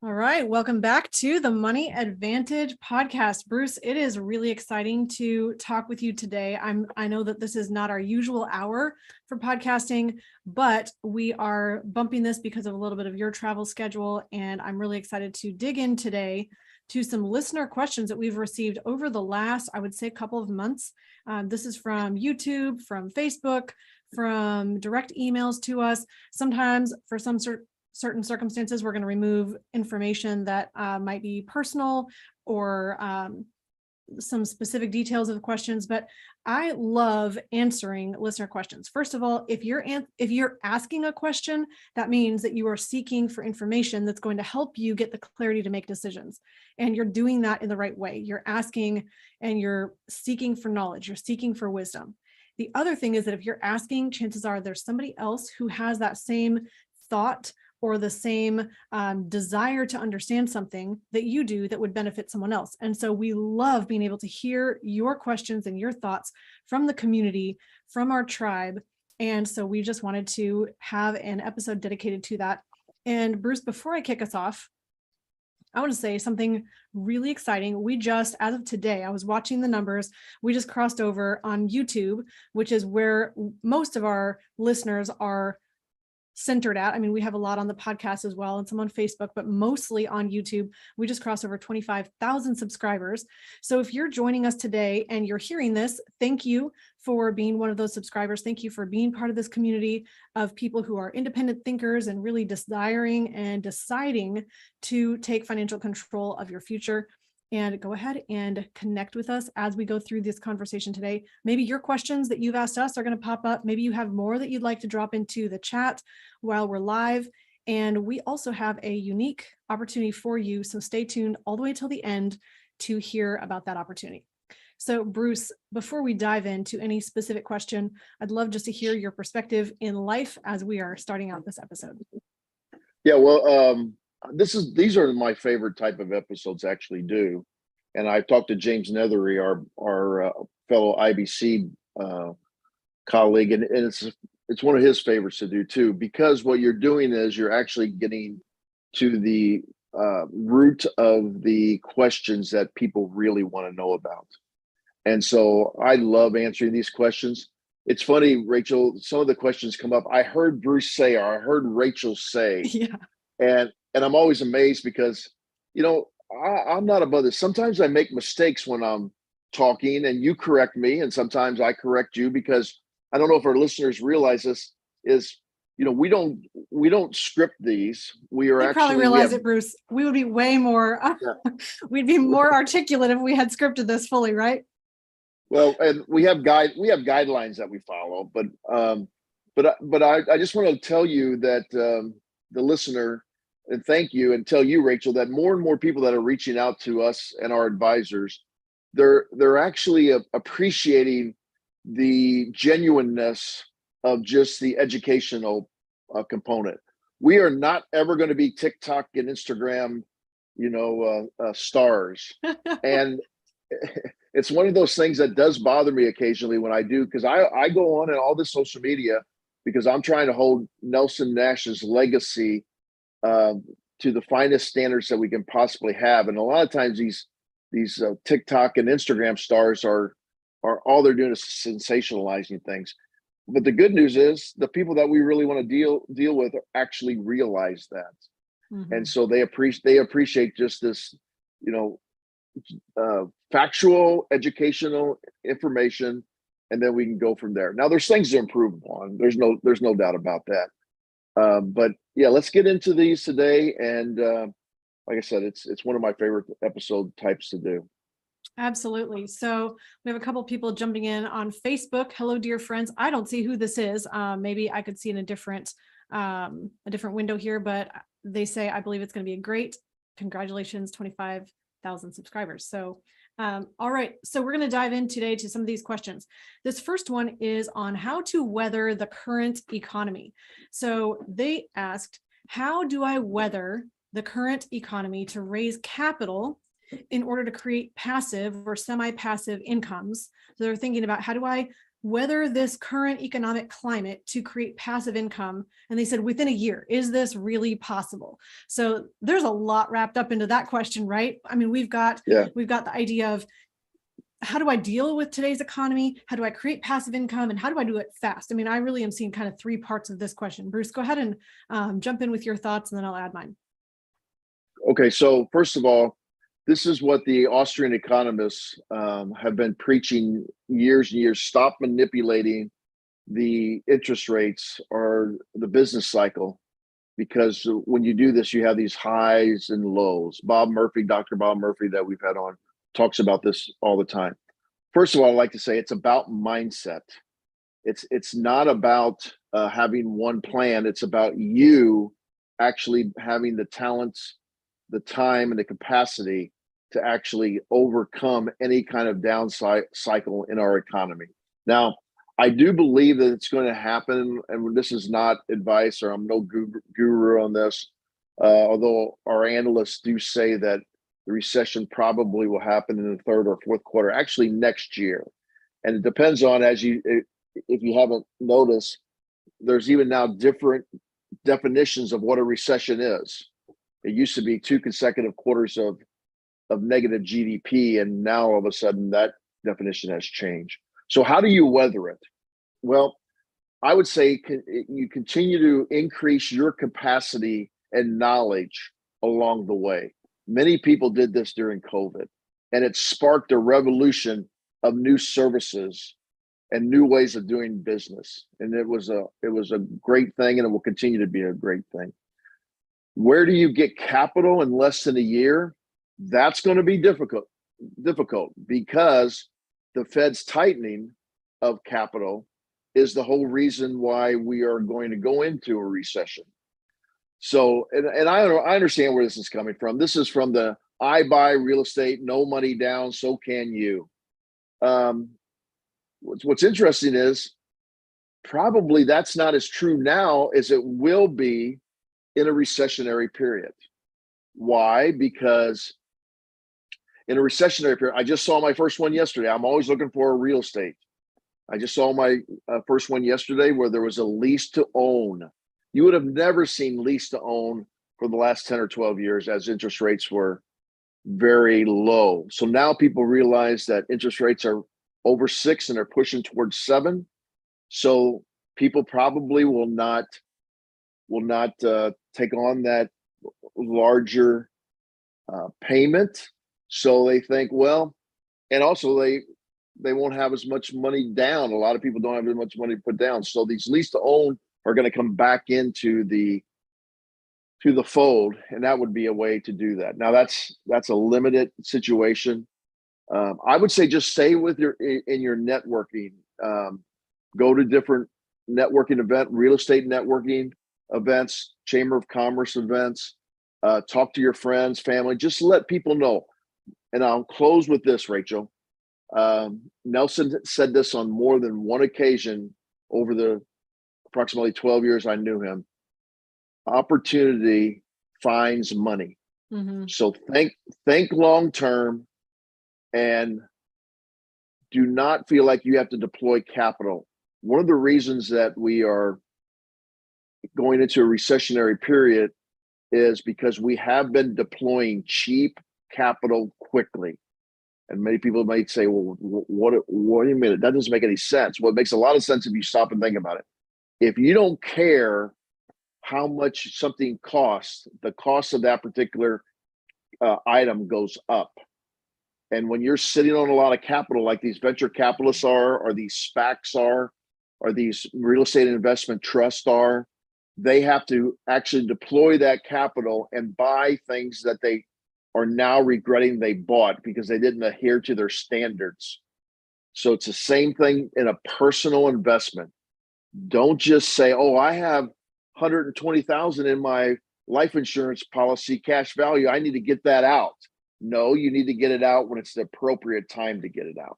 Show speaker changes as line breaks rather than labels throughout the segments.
All right, welcome back to the Money Advantage podcast. Bruce, it is really exciting to talk with you today. I know that this is not our usual hour for podcasting, but we are bumping this because of a little bit of your travel schedule, and I'm really excited to dig in today to some listener questions that we've received over the last, I would say, couple of months. This is from YouTube, from Facebook, from direct emails to us. Sometimes for some certain circumstances, we're going to remove information that might be personal or some specific details of questions, but I love answering listener questions. First of all, if you're asking a question, that means that you are seeking for information that's going to help you get the clarity to make decisions. And you're doing that in the right way. You're asking and you're seeking for knowledge. You're seeking for wisdom. The other thing is that if you're asking, chances are there's somebody else who has that same thought or the same desire to understand something that you do that would benefit someone else. And so we love being able to hear your questions and your thoughts from the community, from our tribe. And so we just wanted to have an episode dedicated to that. And Bruce, before I kick us off, I want to say something really exciting. We just, as of today, I was watching the numbers. We just crossed over on YouTube, which is where most of our listeners are centered at. I mean, we have a lot on the podcast as well and some on Facebook, but mostly on YouTube. We just crossed over 25,000 subscribers. So if you're joining us today and you're hearing this, thank you for being one of those subscribers. Thank you for being part of this community of people who are independent thinkers and really desiring and deciding to take financial control of your future. And go ahead and connect with us as we go through this conversation today. Maybe your questions that you've asked us are going to pop up. Maybe you have more that you'd like to drop into the chat while we're live. And we also have a unique opportunity for you. So stay tuned all the way till the end to hear about that opportunity. So Bruce, before we dive into any specific question, I'd love just to hear your perspective in life as we are starting out this episode.
Yeah, well, these are my favorite type of episodes to actually do, and I talked to James Nethery, our fellow IBC colleague, and it's one of his favorites to do too, because what you're doing is you're actually getting to the root of the questions that people really want to know about, and so I love answering these questions. It's funny, Rachel, some of the questions come up. I heard Bruce say, or I heard Rachel say,
Yeah.
And I'm always amazed because, I'm not above this. Sometimes I make mistakes when I'm talking and you correct me, and sometimes I correct you, because I don't know if our listeners realize this is, we don't script these. We are
They
actually
probably realize it, Bruce. We would be way more, we'd be more articulate if we had scripted this fully, right?
Well, and we have guidelines that we follow, but I just want to tell you that the listener, and thank you, and tell you, Rachel, that more and more people that are reaching out to us and our advisors, they're actually appreciating the genuineness of just the educational component. We are not ever going to be TikTok and Instagram, stars, and it's one of those things that does bother me occasionally when I do, because I go on and all this social media because I'm trying to hold Nelson Nash's legacy to the finest standards that we can possibly have. And a lot of times these TikTok and Instagram stars are all they're doing is sensationalizing things. But the good news is the people that we really want to deal with actually realize that. Mm-hmm. And so they appreciate just this, factual, educational information, and then we can go from there. Now, there's things to improve upon. There's no doubt about that. But yeah, let's get into these today. And like I said, it's one of my favorite episode types to do.
Absolutely. So we have a couple of people jumping in on Facebook. Hello, dear friends. I don't see who this is. Maybe I could see in a different window here, but they say, I believe it's going to be a great, congratulations, 25,000 subscribers. So all right. So we're going to dive in today to some of these questions. This first one is on how to weather the current economy. So they asked, how do I weather the current economy to raise capital in order to create passive or semi-passive incomes? So they're thinking about, how do I weather this current economic climate to create passive income? And they said within a year. Is this really possible? So there's a lot wrapped up into that question, right? I mean, we've got the idea of, how do I deal with today's economy? How do I create passive income? And how do I do it fast? I mean, I really am seeing kind of three parts of this question. Bruce, go ahead and jump in with your thoughts, and then I'll add mine.
Okay, so first of all, this is what the Austrian economists have been preaching years and years. Stop manipulating the interest rates or the business cycle, because when you do this, you have these highs and lows. Bob Murphy, Dr. Bob Murphy, that we've had on, talks about this all the time. First of all, I'd like to say it's about mindset. It's not about having one plan. It's about you actually having the talents, the time, and the capacity to actually overcome any kind of downside cycle in our economy. Now, I do believe that it's going to happen, and this is not advice, or I'm no guru on this, although our analysts do say that the recession probably will happen in the third or fourth quarter, actually next year. And it depends on, if you haven't noticed, there's even now different definitions of what a recession is. It used to be 2 consecutive quarters of negative GDP, and now all of a sudden that definition has changed. So how do you weather it? Well, I would say you continue to increase your capacity and knowledge along the way. Many people did this during COVID, and it sparked a revolution of new services and new ways of doing business. And it was a great thing, and it will continue to be a great thing. Where do you get capital in less than a year? That's going to be difficult because the Fed's tightening of capital is the whole reason why we are going to go into a recession. So, and I understand where this is coming from. This is from the I buy real estate, no money down, so can you. What's interesting is probably that's not as true now as it will be in a recessionary period. Why? Because in a recessionary period, I just saw my first one yesterday. I'm always looking for a real estate. I just saw my first one yesterday where there was a lease to own. You would have never seen lease to own for the last 10 or 12 years, as interest rates were very low. So now people realize that interest rates are over 6 and they're pushing towards 7. So people probably will not take on that larger payment. So they think, well, and also they won't have as much money down. A lot of people don't have as much money to put down. So these lease to own are going to come back into the fold, and that would be a way to do that. Now that's a limited situation. I would say just stay with your networking. Go to different networking real estate networking events, Chamber of Commerce events. Talk to your friends, family. Just let people know. And I'll close with this, Rachel. Nelson said this on more than one occasion over the approximately 12 years I knew him. Opportunity finds money. Mm-hmm. So think long term, and do not feel like you have to deploy capital. One of the reasons that we are going into a recessionary period is because we have been deploying cheap capital quickly. And many people might say, well, wait a minute, that doesn't make any sense. Well, it makes a lot of sense if you stop and think about it. If you don't care how much something costs, the cost of that particular item goes up. And when you're sitting on a lot of capital, like these venture capitalists are, or these SPACs are, or these real estate investment trusts are, they have to actually deploy that capital and buy things that they are now regretting they bought because they didn't adhere to their standards. So it's the same thing in a personal investment. Don't just say, oh, I have 120,000 in my life insurance policy cash value, I need to get that out. No, you need to get it out when it's the appropriate time to get it out.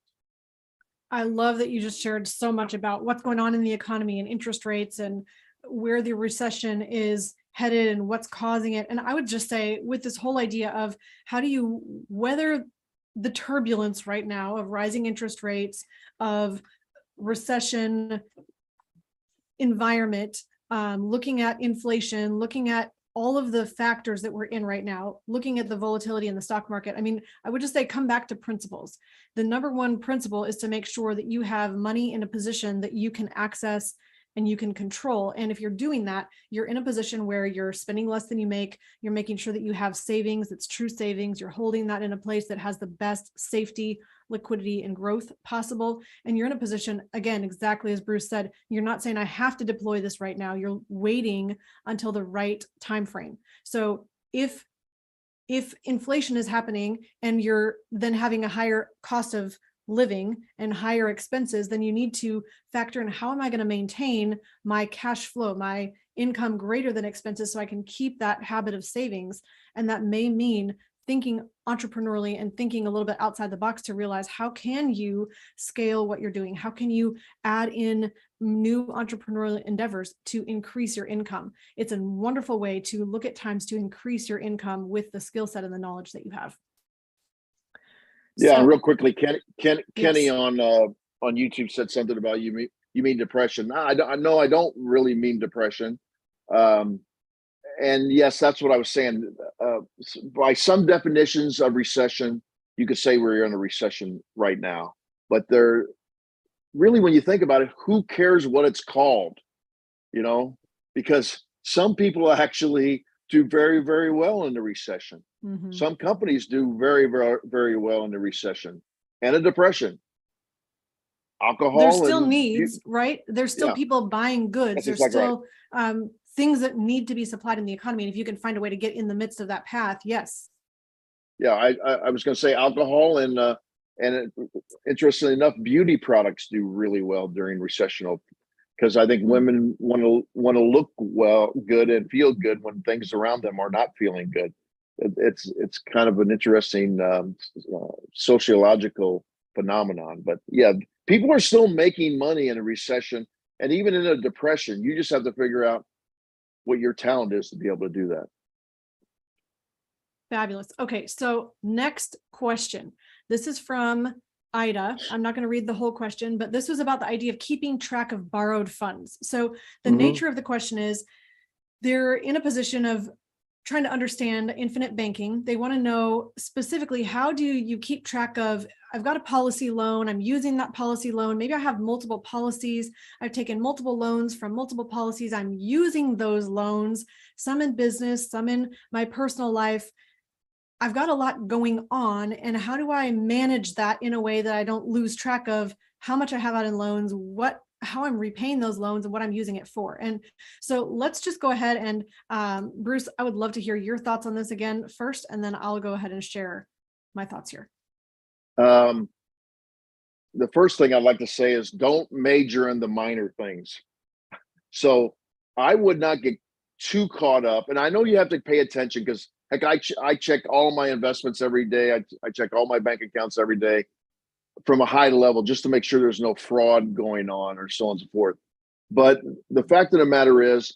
I love that you just shared so much about what's going on in the economy and interest rates and where the recession is headed and what's causing it. And I would just say, with this whole idea of how do you weather the turbulence right now of rising interest rates, of recession environment, looking at inflation, looking at all of the factors that we're in right now, looking at the volatility in the stock market. I mean, I would just say come back to principles. The number one principle is to make sure that you have money in a position that you can access and you can control. And if you're doing that, you're in a position where you're spending less than you make, you're making sure that you have savings, that's true savings, you're holding that in a place that has the best safety, liquidity, and growth possible. And you're in a position, again, exactly as Bruce said, you're not saying I have to deploy this right now, you're waiting until the right time frame. So if inflation is happening and you're then having a higher cost of living and higher expenses, then you need to factor in, how am I going to maintain my cash flow, my income greater than expenses, so I can keep that habit of savings. And that may mean thinking entrepreneurially and thinking a little bit outside the box to realize, how can you scale what you're doing? How can you add in new entrepreneurial endeavors to increase your income? It's a wonderful way to look at times to increase your income with the skill set and the knowledge that you have.
Yeah,
So,
real quickly, Kenny
yes.
on YouTube said something about you mean depression. No, I don't really mean depression. And yes, that's what I was saying. By some definitions of recession, you could say we're in a recession right now. But there, really, when you think about it, who cares what it's called? You know, because some people actually do very, very well in the recession.
Mm-hmm.
Some companies do very, very, very well in the recession and a depression. Alcohol.
There's still needs, right? There's still
Yeah,
people buying goods.
that's
There's
exactly right.
still things that need to be supplied in the economy. And if you can find a way to get in the midst of that path, yes.
Yeah, I was going to say alcohol interestingly enough, beauty products do really well during recessional, because I think women want to look good and feel good when things around them are not feeling good. It's kind of an interesting sociological phenomenon. But yeah, people are still making money in a recession, and even in a depression. You just have to figure out what your talent is to be able to do that.
Fabulous. Okay, so next question. This is from Ida. I'm not going to read the whole question, but this was about the idea of keeping track of borrowed funds. So the nature of the question is, they're in a position of trying to understand infinite banking. They want to know specifically, how do you keep track of, I've got a policy loan, I'm using that policy loan, maybe I have multiple policies, I've taken multiple loans from multiple policies, I'm using those loans, some in business, some in my personal life. I've got a lot going on, and how do I manage that in a way that I don't lose track of how much I have out in loans, how I'm repaying those loans, and what I'm using it for. And so let's just go ahead and Bruce, I would love to hear your thoughts on this again first, and then I'll go ahead and share my thoughts here.
The first thing I'd like to say is, don't major in the minor things. So I would not get too caught up, and I know you have to pay attention, because heck, I check all my investments every day. I check all my bank accounts every day from a high level, just to make sure there's no fraud going on or so on and so forth. But the fact of the matter is,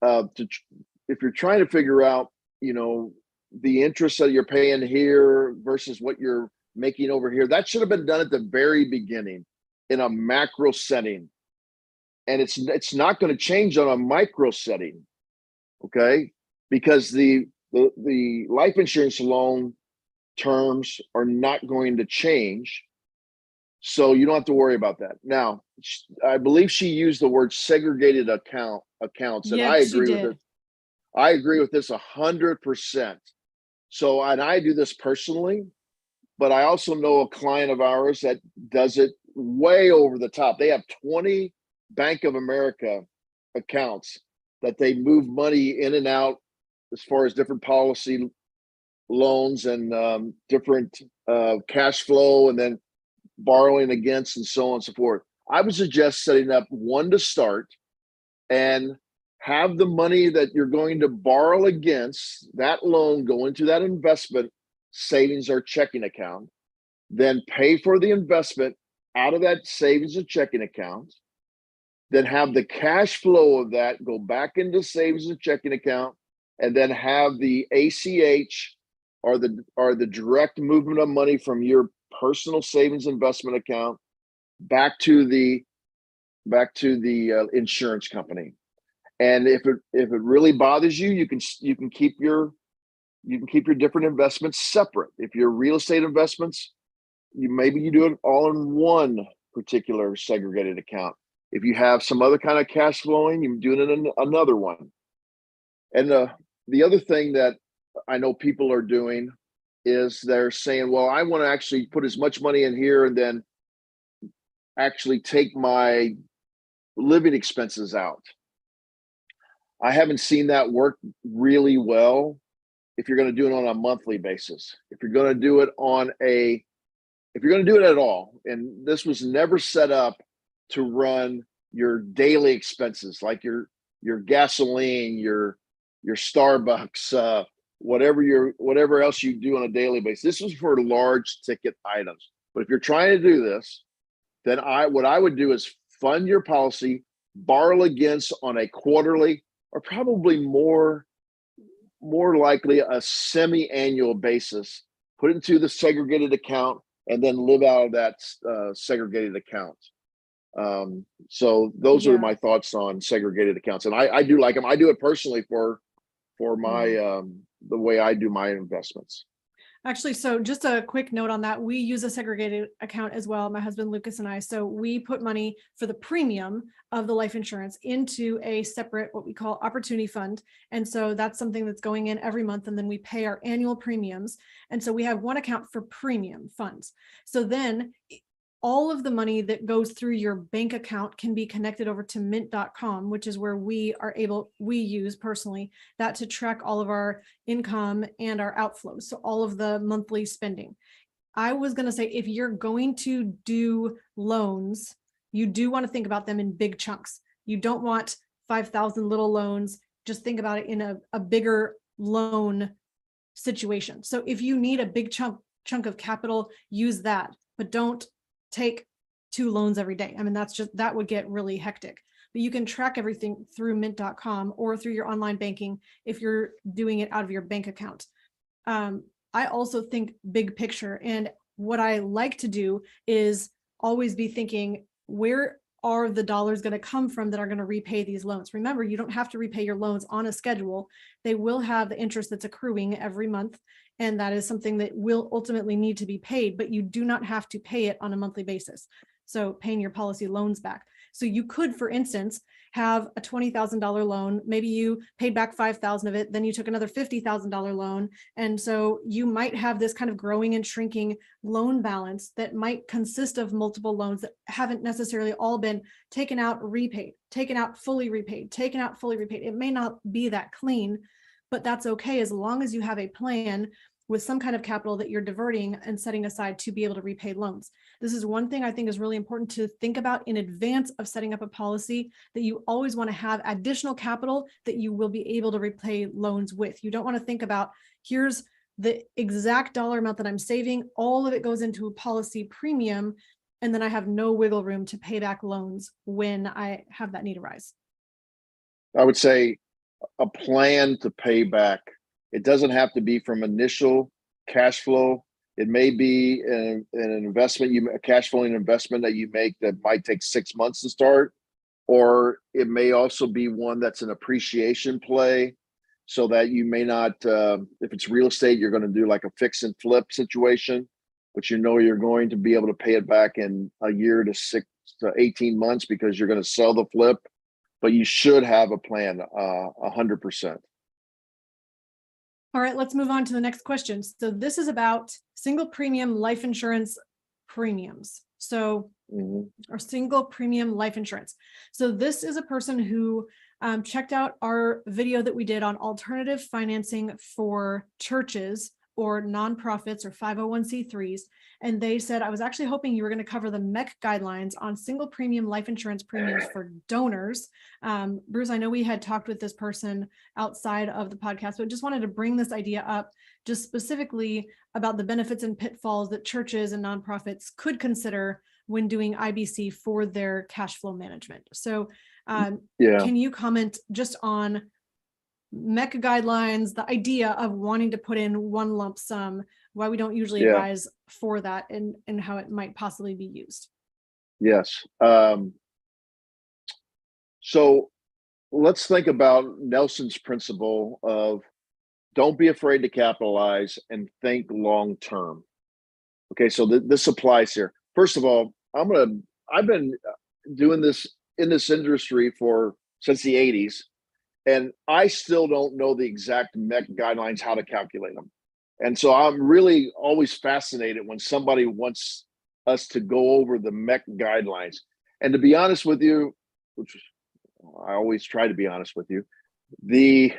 if you're trying to figure out, the interest that you're paying here versus what you're making over here, that should have been done at the very beginning in a macro setting. And it's not going to change on a micro setting, okay? Because the life insurance loan terms are not going to change. So you don't have to worry about that. Now, I believe she used the word segregated accounts, and
Yeah,
I
she
agree
did.
with it. I agree with this 100%. So, and I do this personally, but I also know a client of ours that does it way over the top. They have 20 Bank of America accounts that they move money in and out, as far as different policy loans and different cash flow, and then borrowing against, and so on and so forth. I would suggest setting up one to start, and have the money that you're going to borrow against that loan go into that investment savings or checking account, then pay for the investment out of that savings and checking account, then have the cash flow of that go back into savings and checking account, and then have the ACH or the direct movement of money from your personal savings investment account back to the the insurance company. And if it really bothers you, you can keep your different investments separate. If your real estate investments, you do it all in one particular segregated account. If you have some other kind of cash flowing, you do it in another one. And the other thing that I know people are doing is they're saying, well, I want to actually put as much money in here and then actually take my living expenses out. I haven't seen that work really well if you're going to do it on a monthly basis. If you're going to do it at all, and this was never set up to run your daily expenses, like your gasoline, your Starbucks, whatever else you do on a daily basis. This was for large ticket items. But if you're trying to do this, then what I would do is fund your policy, borrow against on a quarterly or probably more likely a semi-annual basis, put it into the segregated account, and then live out of that segregated account. So those are my thoughts on segregated accounts, and I do like them. I do it personally for my the way I do my investments.
Actually, so just a quick note on that. We use a segregated account as well, my husband Lucas and I. So we put money for the premium of the life insurance into a separate, what we call opportunity fund. And so that's something that's going in every month. And then we pay our annual premiums. And so we have one account for premium funds. So then all of the money that goes through your bank account can be connected over to mint.com, which is where we use personally that to track all of our income and our outflows. So all of the monthly spending. I was going to say, if you're going to do loans, you do want to think about them in big chunks. You don't want 5,000 little loans. Just think about it in a bigger loan situation. So if you need a big chunk of capital, use that, but don't take 2 loans every day. I mean, that would get really hectic. But you can track everything through mint.com or through your online banking if you're doing it out of your bank account. I also think big picture, and what I like to do is always be thinking, where are the dollars going to come from that are going to repay these loans? Remember, you don't have to repay your loans on a schedule. They will have the interest that's accruing every month. And that is something that will ultimately need to be paid, but you do not have to pay it on a monthly basis. So paying your policy loans back. So you could, for instance, have a $20,000 loan. Maybe you paid back 5,000 of it. Then you took another $50,000 loan. And so you might have this kind of growing and shrinking loan balance that might consist of multiple loans that haven't necessarily all been taken out, repaid, taken out, fully repaid, taken out, fully repaid. It may not be that clean, but that's okay as long as you have a plan with some kind of capital that you're diverting and setting aside to be able to repay loans. This is one thing I think is really important to think about in advance of setting up a policy, that you always want to have additional capital that you will be able to repay loans with. You don't want to think about, here's the exact dollar amount that I'm saving, all of it goes into a policy premium, and then I have no wiggle room to pay back loans when I have that need arise.
I would say a plan to pay back. It doesn't have to be from initial cash flow. It may be an investment, a cash flowing investment that you make that might take 6 months to start, or it may also be one that's an appreciation play, so that you may not, if it's real estate, you're going to do like a fix and flip situation, but you know you're going to be able to pay it back in a year to 6 to 18 months because you're going to sell the flip. But you should have a plan, 100%.
All right, let's move on to the next question. So this is about single premium life insurance premiums. So, or single premium life insurance. So this is a person who checked out our video that we did on alternative financing for churches or nonprofits or 501c3s. And they said, I was actually hoping you were going to cover the MEC guidelines on single premium life insurance premiums for donors. Bruce, I know we had talked with this person outside of the podcast, but just wanted to bring this idea up just specifically about the benefits and pitfalls that churches and nonprofits could consider when doing IBC for their cash flow management. So can you comment just on MEC guidelines, the idea of wanting to put in one lump sum, why we don't usually advise for that, and how it might possibly be used?
Yes. So let's think about Nelson's principle of don't be afraid to capitalize and think long term. Okay, so this applies here. First of all, I've been doing this in this industry for since the 80s, and I still don't know the exact MEC guidelines, how to calculate them. And so I'm really always fascinated when somebody wants us to go over the MEC guidelines. And to be honest with you, which I always try to be honest with you, the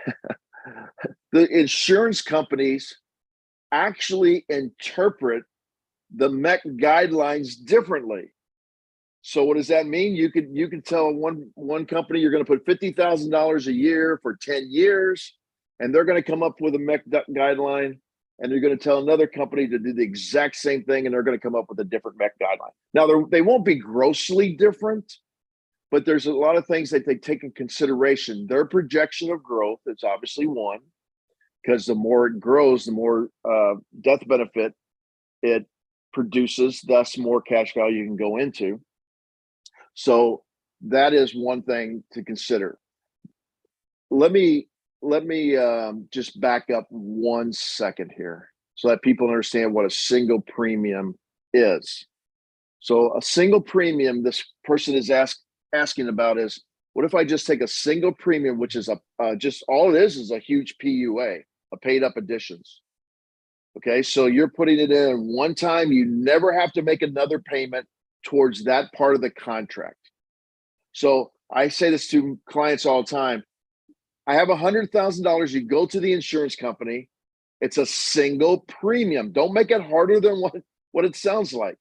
the insurance companies actually interpret the MEC guidelines differently. So what does that mean? You can tell one company you're going to put $50,000 a year for 10 years, and they're going to come up with a MEC guideline, and you're going to tell another company to do the exact same thing, and they're going to come up with a different MEC guideline. Now they won't be grossly different, but there's a lot of things that they take in consideration. Their projection of growth is obviously one, because the more it grows, the more death benefit it produces, thus more cash value you can go into. So that is one thing to consider. Let me just back up 1 second here so that people understand what a single premium is. So a single premium, this person is asking about is, what if I just take a single premium, which is just all it is a huge PUA, a paid up additions. Okay, so you're putting it in one time, you never have to make another payment towards that part of the contract. So I say this to clients all the time. I have $100,000. You go to the insurance company. It's a single premium. Don't make it harder than what it sounds like.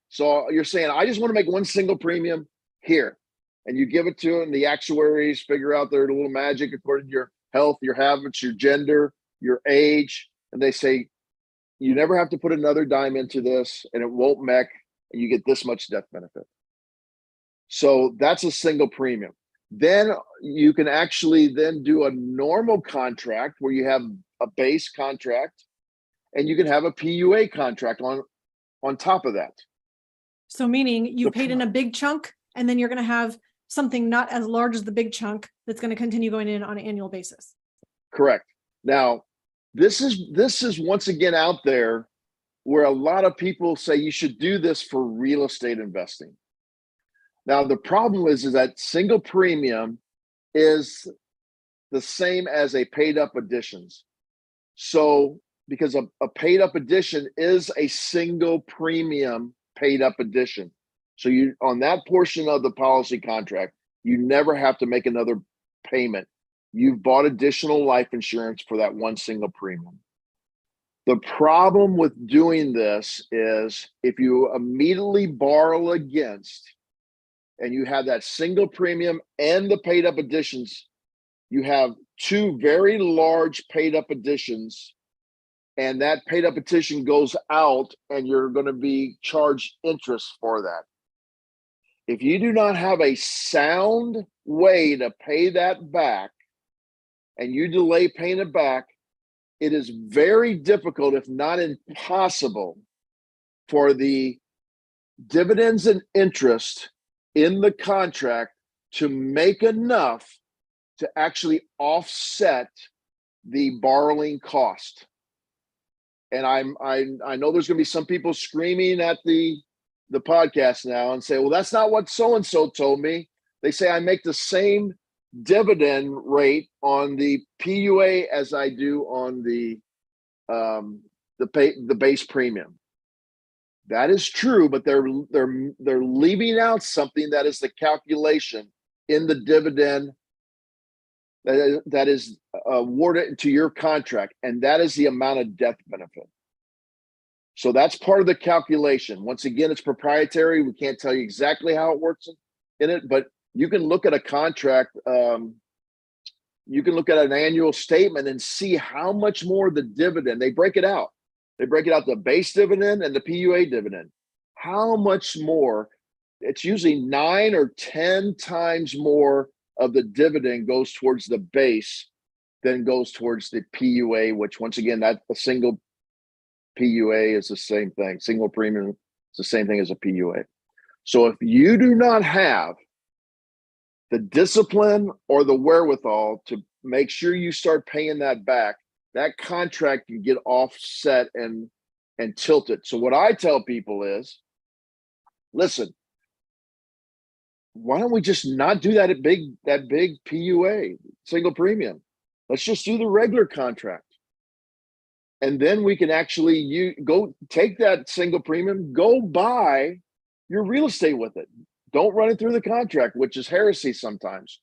So you're saying, I just want to make one single premium here. And you give it to them. The actuaries figure out their little magic according to your health, your habits, your gender, your age. And they say, you never have to put another dime into this, and it won't MEC, and you get this much death benefit. So that's a single premium. Then you can actually then do a normal contract where you have a base contract, and you can have a PUA contract on top of that.
So meaning you paid in a big chunk, and then you're going to have something not as large as the big chunk that's going to continue going in on an annual basis.
Correct. Now, this is once again out there where a lot of people say you should do this for real estate investing. Now, the problem is that single premium is the same as a paid up additions. So because a paid up addition is a single premium paid up addition. So you, on that portion of the policy contract, you never have to make another payment. You've bought additional life insurance for that one single premium. The problem with doing this is if you immediately borrow against and you have that single premium and the paid up additions, you have two very large paid up additions, and that paid up addition goes out and you're going to be charged interest for that. If you do not have a sound way to pay that back and you delay paying it back, it is very difficult, if not impossible, for the dividends and interest in the contract to make enough to actually offset the borrowing cost. And I know there's going to be some people screaming at the podcast now and say, well, that's not what so-and-so told me. They say I make the same dividend rate on the PUA as I do on the base premium. That is true, but they're leaving out something that is the calculation in the dividend that is awarded to your contract, and that is the amount of death benefit. So that's part of the calculation. Once again, it's proprietary. We can't tell you exactly how it works in it, but you can look at a contract. You can look at an annual statement and see how much more the dividend, they break it out. They break it out, the base dividend and the PUA dividend. How much more? It's usually 9 or 10 times more of the dividend goes towards the base than goes towards the PUA, which once again, that a single PUA is the same thing. Single premium is the same thing as a PUA. So if you do not have the discipline or the wherewithal to make sure you start paying that back, that contract can get offset and tilted. So what I tell people is, listen, why don't we just not do that big PUA, single premium? Let's just do the regular contract. And then we can actually go take that single premium, go buy your real estate with it. Don't run it through the contract, which is heresy sometimes,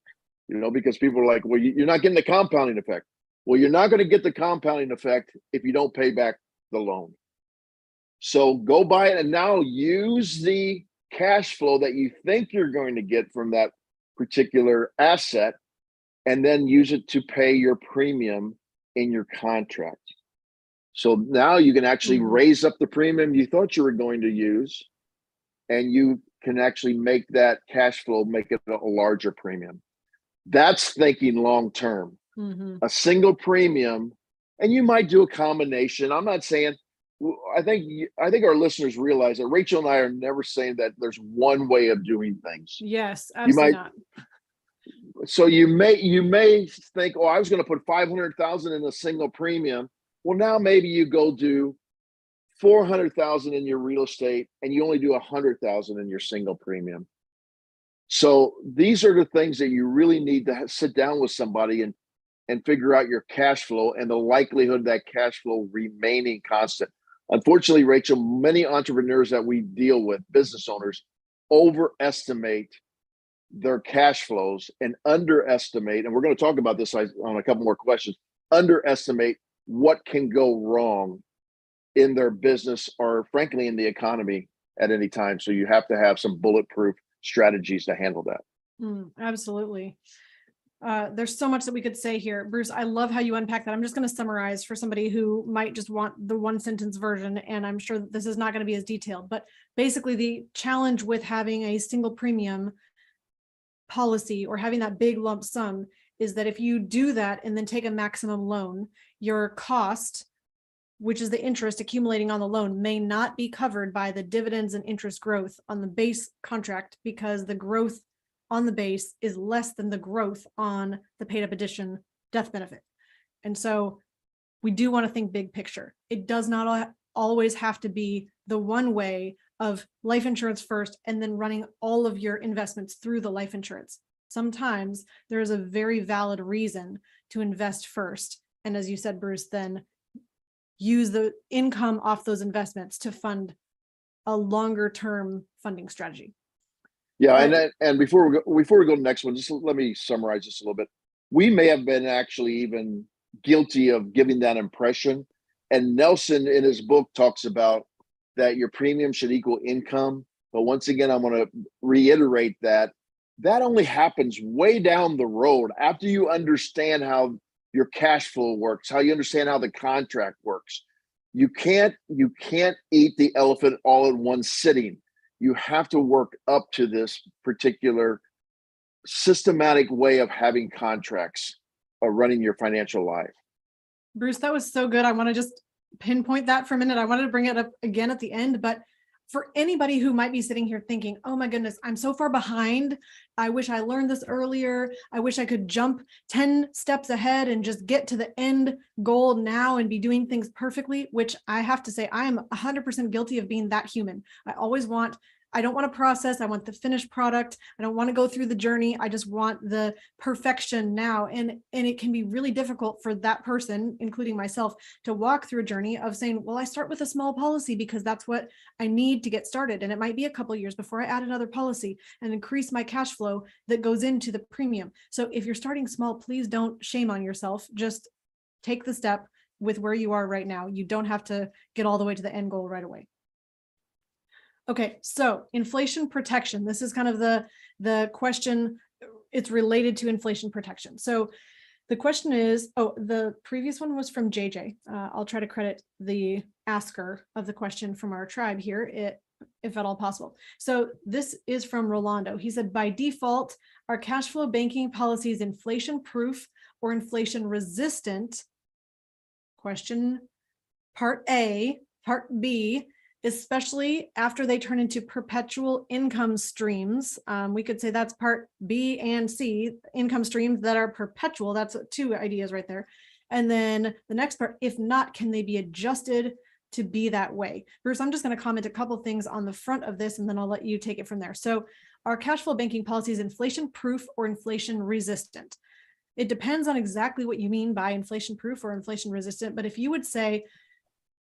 because people are like, well, you're not getting the compounding effect. Well, you're not going to get the compounding effect if you don't pay back the loan. So go buy it and now use the cash flow that you think you're going to get from that particular asset and then use it to pay your premium in your contract. So now you can actually raise up the premium you thought you were going to use, and you can actually make that cash flow, make it a larger premium. That's thinking long-term. A single premium, and you might do a combination. I'm not saying, I think our listeners realize that Rachel and I are never saying that there's one way of doing things.
Yes, absolutely not.
So you may think, oh, I was going to put 500,000 in a single premium. Well, now maybe you go do 400,000 in your real estate and you only do 100,000 in your single premium. So these are the things that you really need to sit down with somebody and figure out your cash flow and the likelihood of that cash flow remaining constant. Unfortunately, Rachel, many entrepreneurs that we deal with, business owners, overestimate their cash flows and underestimate, and we're going to talk about this on a couple more questions, underestimate what can go wrong in their business or frankly in the economy at any time. So you have to have some bulletproof strategies to handle that.
Absolutely. There's so much that we could say here. Bruce, I love how you unpack that. I'm just going to summarize for somebody who might just want the one sentence version. And I'm sure that this is not going to be as detailed, but basically the challenge with having a single premium policy or having that big lump sum is that if you do that and then take a maximum loan, your cost, which is the interest accumulating on the loan, may not be covered by the dividends and interest growth on the base contract because the growth on the base is less than the growth on the paid up addition death benefit. And so we do want to think big picture. It does not always have to be the one way of life insurance first and then running all of your investments through the life insurance. Sometimes there is a very valid reason to invest first. And as you said, Bruce, then use the income off those investments to fund a longer term funding strategy.
Yeah, and before we go to the next one, just let me summarize this a little bit. We may have been actually even guilty of giving that impression. And Nelson in his book talks about that your premium should equal income. But once again, I'm going to reiterate that only happens way down the road after you understand how your cash flow works, how you understand how the contract works. You can't eat the elephant all in one sitting. You have to work up to this particular systematic way of having contracts or running your financial life.
Bruce, that was so good. I want to just pinpoint that for a minute. I wanted to bring it up again at the end, but for anybody who might be sitting here thinking, oh my goodness, I'm so far behind. I wish I learned this earlier. I wish I could jump 10 steps ahead and just get to the end goal now and be doing things perfectly, which I have to say, I am 100% guilty of being that human. I don't want a process. I want the finished product. I don't want to go through the journey. I just want the perfection now. And it can be really difficult for that person, including myself, to walk through a journey of saying, well, I start with a small policy because that's what I need to get started. And it might be a couple of years before I add another policy and increase my cash flow that goes into the premium. So if you're starting small, please don't shame on yourself. Just take the step with where you are right now. You don't have to get all the way to the end goal right away. Okay, so inflation protection. This is kind of the question. It's related to inflation protection. So the question is, the previous one was from JJ. I'll try to credit the asker of the question from our tribe here, if at all possible. So this is from Rolando. He said, by default, are cash flow banking policies inflation proof or inflation resistant? Question part A. Part B, especially after they turn into perpetual income streams. We could say that's part B and C, income streams that are perpetual. That's two ideas right there. And then the next part, if not, can they be adjusted to be that way? Bruce, I'm just going to comment a couple things on the front of this, and then I'll let you take it from there. So our cash flow banking policy is inflation proof or inflation resistant. It depends on exactly what you mean by inflation proof or inflation resistant. But if you would say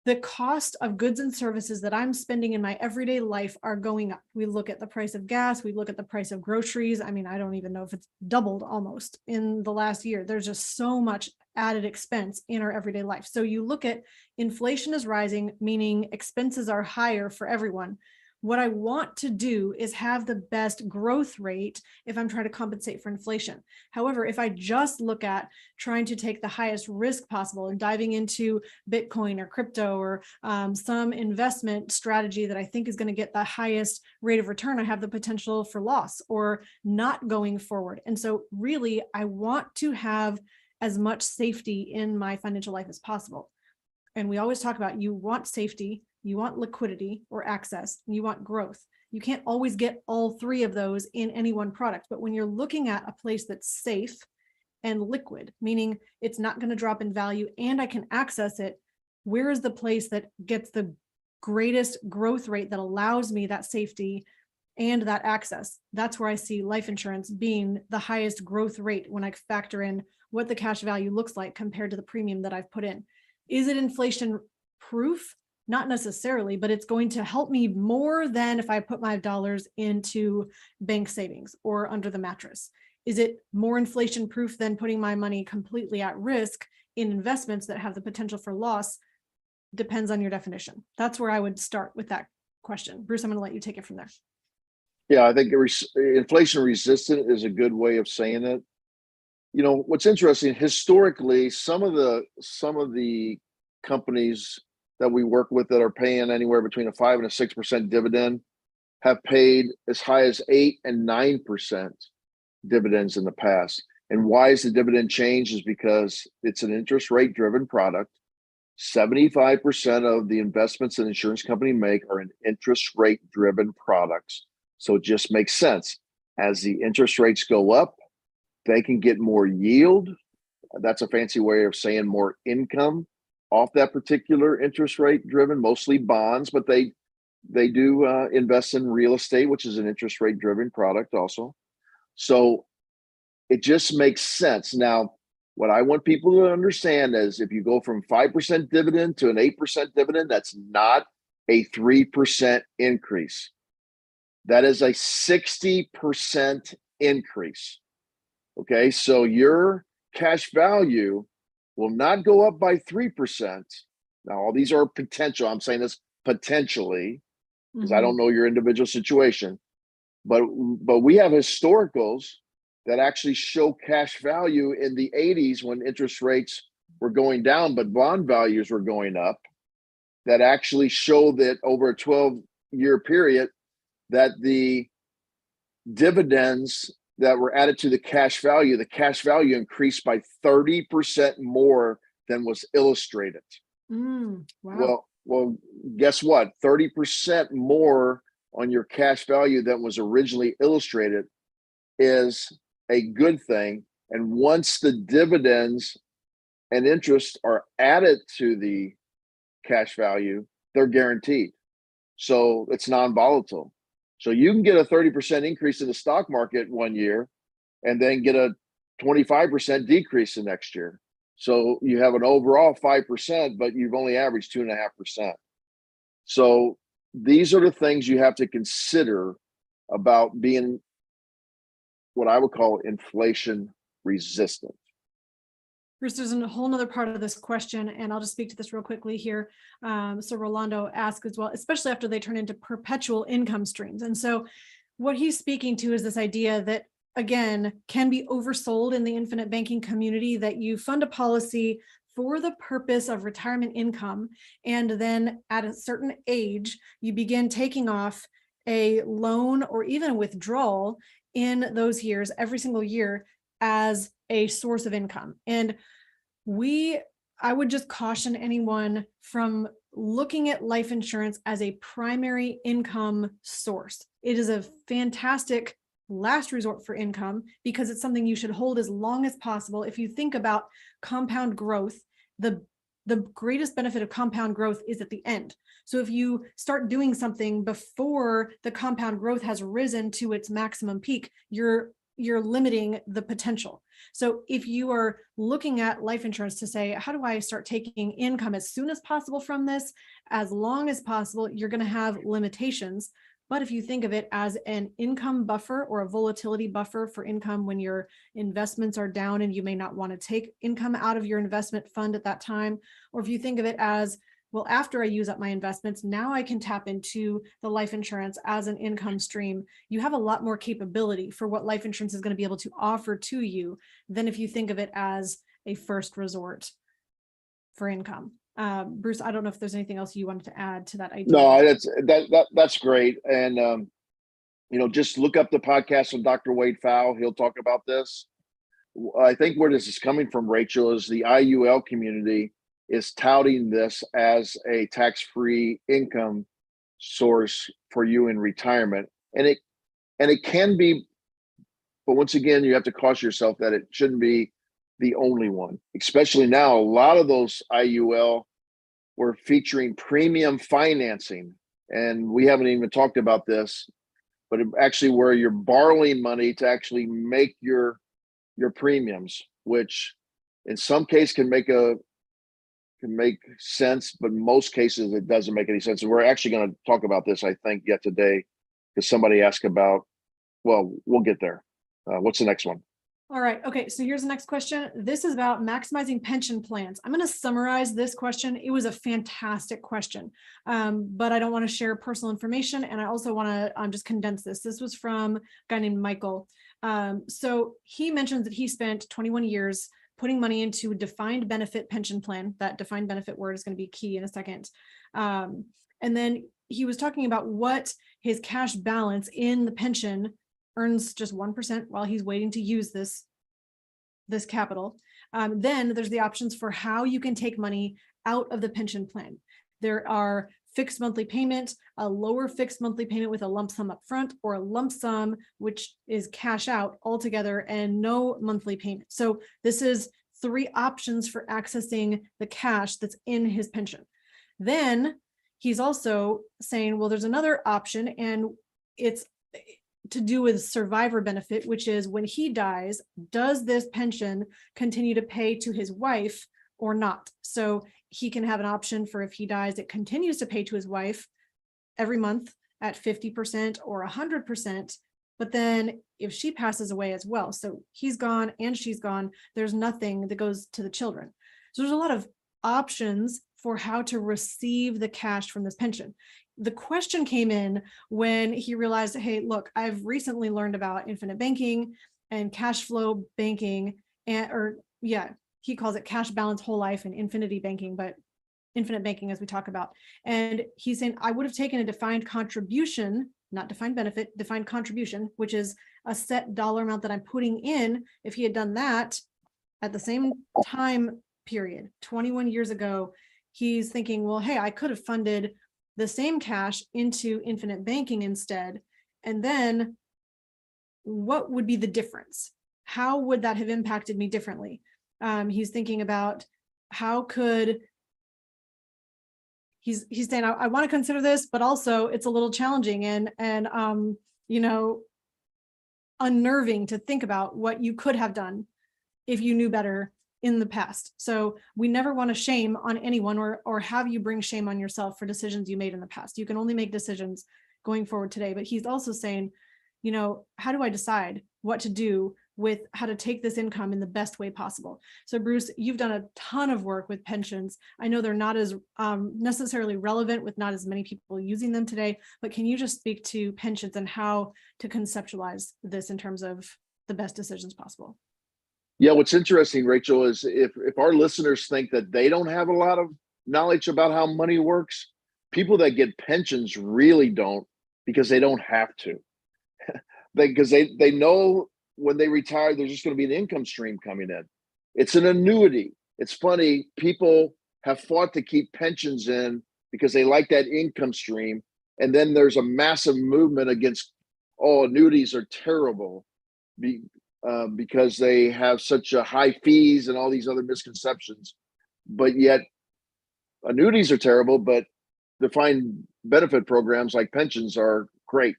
the cost of goods and services that I'm spending in my everyday life are going up. We look at the price of gas, we look at the price of groceries. I mean, I don't even know if it's doubled almost in the last year. There's just so much added expense in our everyday life. So you look at inflation is rising, meaning expenses are higher for everyone. What I want to do is have the best growth rate if I'm trying to compensate for inflation. However, if I just look at trying to take the highest risk possible and diving into Bitcoin or crypto or some investment strategy that I think is going to get the highest rate of return, I have the potential for loss or not going forward. And so really, I want to have as much safety in my financial life as possible. And we always talk about, you want safety, you want liquidity or access, and you want growth. You can't always get all three of those in any one product. But when you're looking at a place that's safe and liquid, meaning it's not going to drop in value and I can access it, where is the place that gets the greatest growth rate that allows me that safety and that access? That's where I see life insurance being the highest growth rate when I factor in what the cash value looks like compared to the premium that I've put in. Is it inflation proof? Not necessarily, but it's going to help me more than if I put my dollars into bank savings or under the mattress. Is it more inflation proof than putting my money completely at risk in investments that have the potential for loss? Depends on your definition. That's where I would start with that question. Bruce, I'm going to let you take it from there.
Yeah, I think inflation resistant is a good way of saying it. You know, what's interesting, historically, some of the companies that we work with that are paying anywhere between a 5 and a 6% dividend have paid as high as 8 and 9% dividends in the past. And why is the dividend change? Is because it's an interest rate driven product. 75% of the investments an insurance company make are in interest rate driven products. So it just makes sense. As the interest rates go up, they can get more yield. That's a fancy way of saying more income off that particular interest rate driven, mostly bonds, but they do invest in real estate, which is an interest rate driven product also. So it just makes sense. Now, what I want people to understand is if you go from 5% dividend to an 8% dividend, that's not a 3% increase. That is a 60% increase. Okay, so your cash value will not go up by 3%. Now, all these are potential. I'm saying this potentially because I don't know your individual situation, but we have historicals that actually show cash value in the 80s when interest rates were going down, but bond values were going up, that actually show that over a 12-year period that the dividends that were added to the cash value increased by 30% more than was illustrated.
Wow.
Well, guess what? 30% more on your cash value than was originally illustrated is a good thing. And once the dividends and interest are added to the cash value, they're guaranteed. So it's non-volatile. So you can get a 30% increase in the stock market one year and then get a 25% decrease the next year. So you have an overall 5%, but you've only averaged 2.5%. So these are the things you have to consider about being what I would call inflation resistant.
Bruce, there's a whole nother part of this question, and I'll just speak to this real quickly here. So Rolando asks as well, especially after they turn into perpetual income streams. And so what he's speaking to is this idea that, again, can be oversold in the infinite banking community, that you fund a policy for the purpose of retirement income, and then at a certain age, you begin taking off a loan or even a withdrawal in those years, every single year, as a source of income. And I would just caution anyone from looking at life insurance as a primary income source. It is a fantastic last resort for income because it's something you should hold as long as possible. If you think about compound growth, the greatest benefit of compound growth is at the end. So if you start doing something before the compound growth has risen to its maximum peak, you're limiting the potential. So if you are looking at life insurance to say, how do I start taking income as soon as possible from this, as long as possible, you're going to have limitations. But if you think of it as an income buffer or a volatility buffer for income when your investments are down and you may not want to take income out of your investment fund at that time, or if you think of it as, well, after I use up my investments, now I can tap into the life insurance as an income stream. You have a lot more capability for what life insurance is going to be able to offer to you than if you think of it as a first resort for income. Bruce, I don't know if there's anything else you wanted to add to that idea.
No, that's great. And just look up the podcast of Dr. Wade Fowle. He'll talk about this. I think where this is coming from, Rachel, is the IUL community is touting this as a tax-free income source for you in retirement. And it can be, but once again, you have to caution yourself that it shouldn't be the only one, especially now. A lot of those IUL were featuring premium financing, and we haven't even talked about this, but actually where you're borrowing money to actually make your premiums, which in some cases can make sense, but most cases it doesn't make any sense. And we're actually going to talk about this, I think, yet today, because somebody asked about. Well, we'll get there. What's the next one?
All right. Okay. So here's the next question. This is about maximizing pension plans. I'm going to summarize this question. It was a fantastic question, but I don't want to share personal information. And I also want to just condense this. This was from a guy named Michael. So he mentions that he spent 21 years putting money into a defined benefit pension plan. That defined benefit word is going to be key in a second. And then he was talking about what his cash balance in the pension earns, just 1% while he's waiting to use this capital. Then there's the options for how you can take money out of the pension plan. There are fixed monthly payment, a lower fixed monthly payment with a lump sum up front, or a lump sum, which is cash out altogether and no monthly payment. So this is 3 options for accessing the cash that's in his pension. Then he's also saying, well, there's another option, and it's to do with survivor benefit, which is when he dies, does this pension continue to pay to his wife or not? So he can have an option for, if he dies, it continues to pay to his wife every month at 50% or 100%. But then if she passes away as well, so he's gone and she's gone, there's nothing that goes to the children. So there's a lot of options for how to receive the cash from this pension. The question came in when he realized, hey, look, I've recently learned about infinite banking and cash flow banking, he calls it cash balance whole life and infinity banking, but infinite banking as we talk about. And he's saying, I would have taken a defined contribution, not defined benefit, defined contribution, which is a set dollar amount that I'm putting in. If he had done that at the same time period, 21 years ago, he's thinking, well, hey, I could have funded the same cash into infinite banking instead. And then what would be the difference? How would that have impacted me differently? He's thinking about how could, he's saying, I want to consider this, but also it's a little challenging and unnerving to think about what you could have done if you knew better in the past. So we never want to shame on anyone or have you bring shame on yourself for decisions you made in the past. You can only make decisions going forward today. But he's also saying, how do I decide what to do with how to take this income in the best way possible? So Bruce, you've done a ton of work with pensions. I know they're not as necessarily relevant with not as many people using them today, but can you just speak to pensions and how to conceptualize this in terms of the best decisions possible?
Yeah, what's interesting, Rachel, is if our listeners think that they don't have a lot of knowledge about how money works, people that get pensions really don't, because they don't have to. Because they know when they retire, there's just going to be an income stream coming in. It's an annuity. It's funny, people have fought to keep pensions in because they like that income stream. And then there's a massive movement against, oh, annuities are terrible because they have such a high fees and all these other misconceptions. But yet annuities are terrible, but defined benefit programs like pensions are great.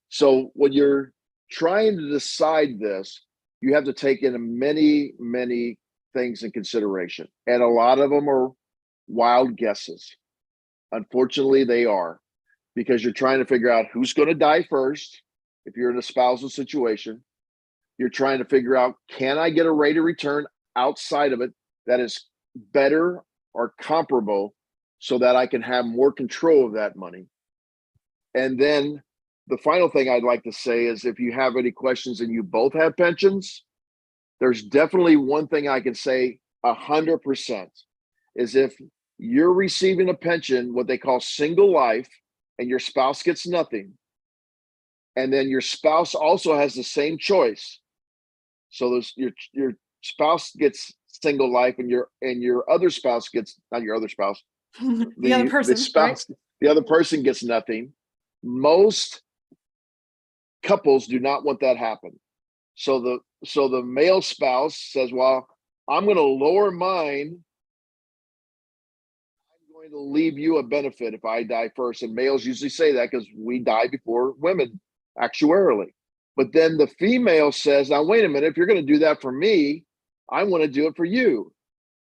So when you're trying to decide this, you have to take in many, many things in consideration. And a lot of them are wild guesses. Unfortunately, they are, because you're trying to figure out who's going to die first. If you're in a spousal situation, you're trying to figure out, can I get a rate of return outside of it that is better or comparable so that I can have more control of that money? And then the final thing I'd like to say is, if you have any questions and you both have pensions, there's definitely one thing I can say 100% is, if you're receiving a pension, what they call single life, and your spouse gets nothing, and then your spouse also has the same choice. So there's your spouse gets single life, and your other spouse gets, not your other spouse,
the other person,
the spouse, right? The other person gets nothing. Most couples do not want that happen. So the male spouse says, well, I'm going to lower mine. I'm going to leave you a benefit if I die first. And males usually say that because we die before women actuarially. But then the female says, now, wait a minute, if you're going to do that for me, I want to do it for you.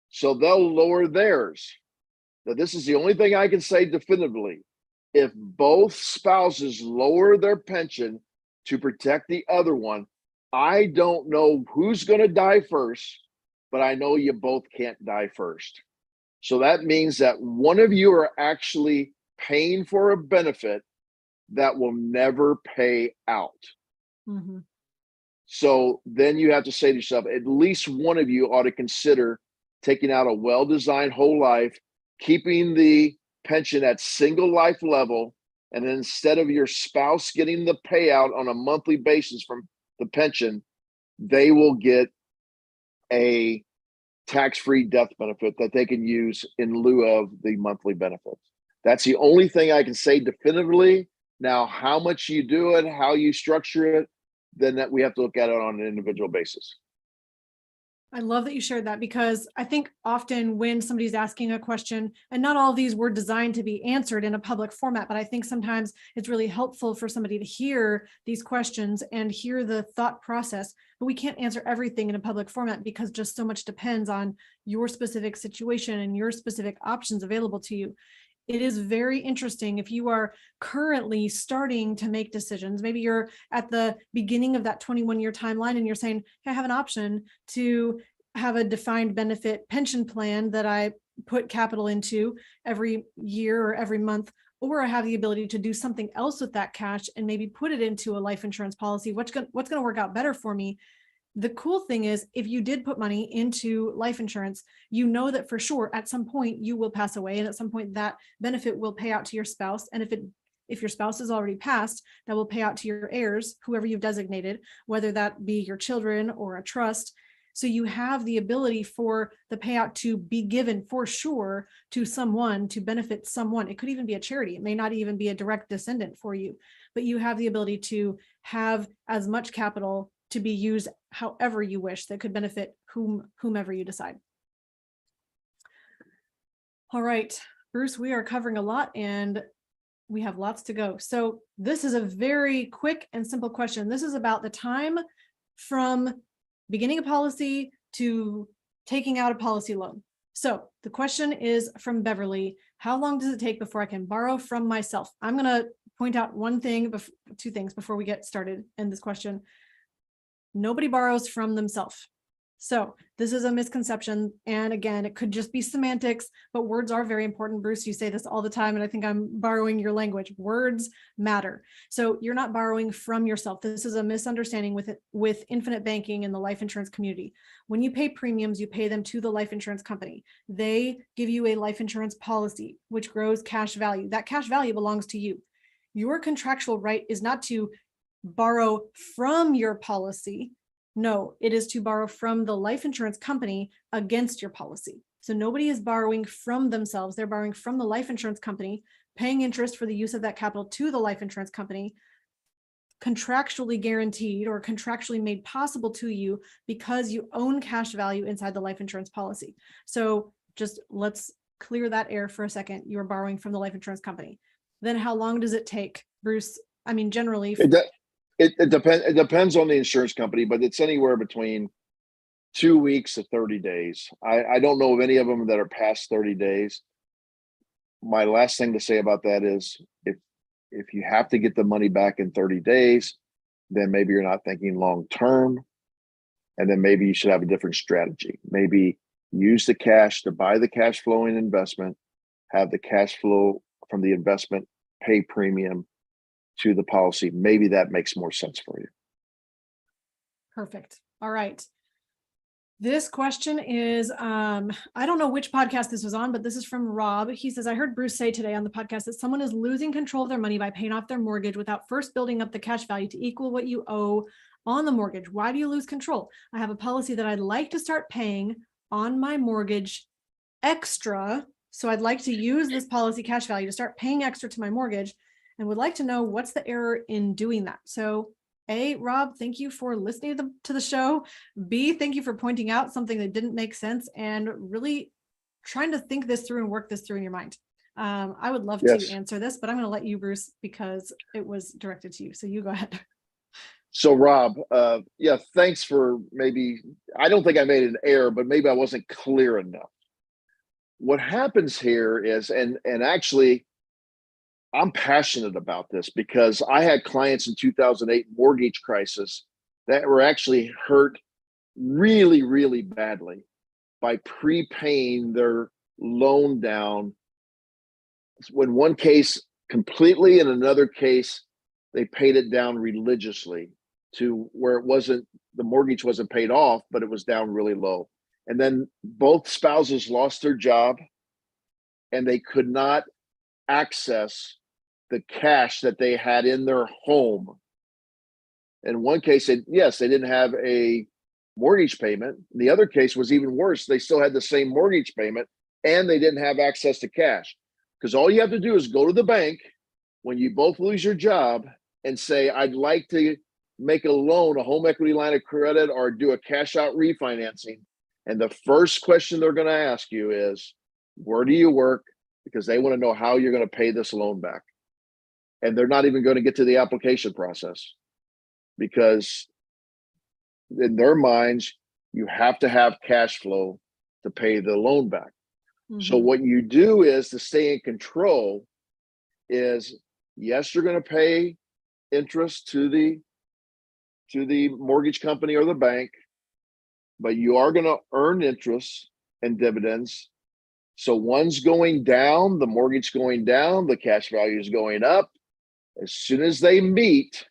So they'll lower theirs. Now, this is the only thing I can say definitively. If both spouses lower their pension to protect the other one, I don't know who's going to die first, but I know you both can't die first. So that means that one of you are actually paying for a benefit that will never pay out. Mm-hmm. So then you have to say to yourself, at least one of you ought to consider taking out a well-designed whole life, keeping the pension at single life level, and then instead of your spouse getting the payout on a monthly basis from the pension, they will get a tax-free death benefit that they can use in lieu of the monthly benefits. That's the only thing I can say definitively. Now, how much you do it, how you structure it, then that we have to look at it on an individual basis.
I love that you shared that, because I think often when somebody's asking a question, and not all of these were designed to be answered in a public format, but I think sometimes it's really helpful for somebody to hear these questions and hear the thought process. But we can't answer everything in a public format because just so much depends on your specific situation and your specific options available to you. It is very interesting if you are currently starting to make decisions. Maybe you're at the beginning of that 21-year timeline and you're saying, hey, I have an option to have a defined benefit pension plan that I put capital into every year or every month, or I have the ability to do something else with that cash and maybe put it into a life insurance policy. What's going to work out better for me? The cool thing is, if you did put money into life insurance, you know that for sure at some point you will pass away, and at some point that benefit will pay out to your spouse. And if your spouse has already passed, that will pay out to your heirs, whoever you've designated, whether that be your children or a trust. So you have the ability for the payout to be given for sure to someone, to benefit someone. It could even be a charity. It may not even be a direct descendant for you, but you have the ability to have as much capital to be used however you wish that could benefit whomever you decide. All right, Bruce, we are covering a lot and we have lots to go. So this is a very quick and simple question. This is about the time from beginning a policy to taking out a policy loan. So the question is from Beverly: how long does it take before I can borrow from myself? I'm going to point out two things before we get started in this question. Nobody borrows from themselves. So this is a misconception. And again, it could just be semantics, but words are very important. Bruce, you say this all the time, and I think I'm borrowing your language. Words matter. So you're not borrowing from yourself. This is a misunderstanding with infinite banking in the life insurance community. When you pay premiums, you pay them to the life insurance company. They give you a life insurance policy, which grows cash value. That cash value belongs to you. Your contractual right is not to borrow from your policy. No, it is to borrow from the life insurance company against your policy. So nobody is borrowing from themselves. They're borrowing from the life insurance company, paying interest for the use of that capital to the life insurance company, contractually guaranteed or contractually made possible to you because you own cash value inside the life insurance policy. So just let's clear that air for a second. You're borrowing from the life insurance company. Then how long does it take, Bruce? I mean, generally.
It depends on the insurance company, but it's anywhere between 2 weeks to 30 days. I don't know of any of them that are past 30 days. My last thing to say about that is if you have to get the money back in 30 days, then maybe you're not thinking long term. And then maybe you should have a different strategy. Maybe use the cash to buy the cash flowing investment, have the cash flow from the investment pay premium to the policy. Maybe that makes more sense for you.
Perfect. All right. This question is, I don't know which podcast this was on, but this is from Rob. He says, I heard Bruce say today on the podcast that someone is losing control of their money by paying off their mortgage without first building up the cash value to equal what you owe on the mortgage. Why do you lose control? I have a policy that I'd like to start paying on my mortgage extra. So I'd like to use this policy cash value to start paying extra to my mortgage and would like to know what's the error in doing that. So A, Rob, thank you for listening to the show. B, thank you for pointing out something that didn't make sense and really trying to think this through and work this through in your mind. I would love to answer this, but I'm going to let you, Bruce, because it was directed to you. So you go ahead.
So Rob, thanks for I don't think I made an error, but maybe I wasn't clear enough. What happens here is, and actually, I'm passionate about this because I had clients in 2008 mortgage crisis that were actually hurt really, really badly by prepaying their loan down. In one case completely, in another case, they paid it down religiously to where the mortgage wasn't paid off, but it was down really low. And then both spouses lost their job and they could not access the cash that they had in their home. In one case, they didn't have a mortgage payment. The other case was even worse. They still had the same mortgage payment and they didn't have access to cash. Because all you have to do is go to the bank when you both lose your job and say, I'd like to make a loan, a home equity line of credit, or do a cash out refinancing. And the first question they're going to ask you is, where do you work? Because they want to know how you're going to pay this loan back. And they're not even going to get to the application process because in their minds, you have to have cash flow to pay the loan back. Mm-hmm. So what you do is to stay in control is, yes, you're going to pay interest to the mortgage company or the bank, but you are going to earn interest and dividends. So one's going down, the mortgage going down, the cash value is going up. As soon as they meet,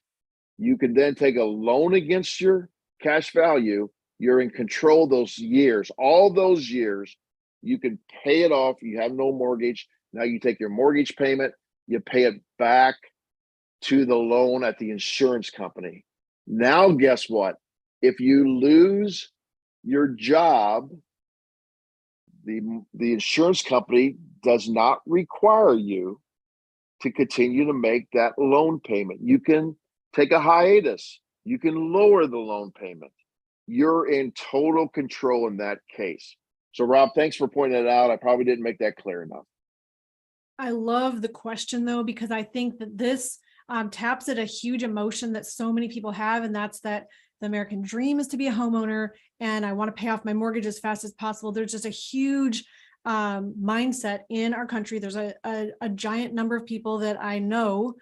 you can then take a loan against your cash value. You're in control those years. All those years, you can pay it off. You have no mortgage. Now you take your mortgage payment, you pay it back to the loan at the insurance company. Now, guess what? If you lose your job, the insurance company does not require you to continue to make that loan payment. You can take a hiatus. You can lower the loan payment. You're in total control in that case. So Rob, thanks for pointing that out. I probably didn't make that clear enough.
I love the question though, because I think that this taps at a huge emotion that so many people have. And that's that the American dream is to be a homeowner and I want to pay off my mortgage as fast as possible. There's just a huge mindset in our country. There's a giant number of people that I know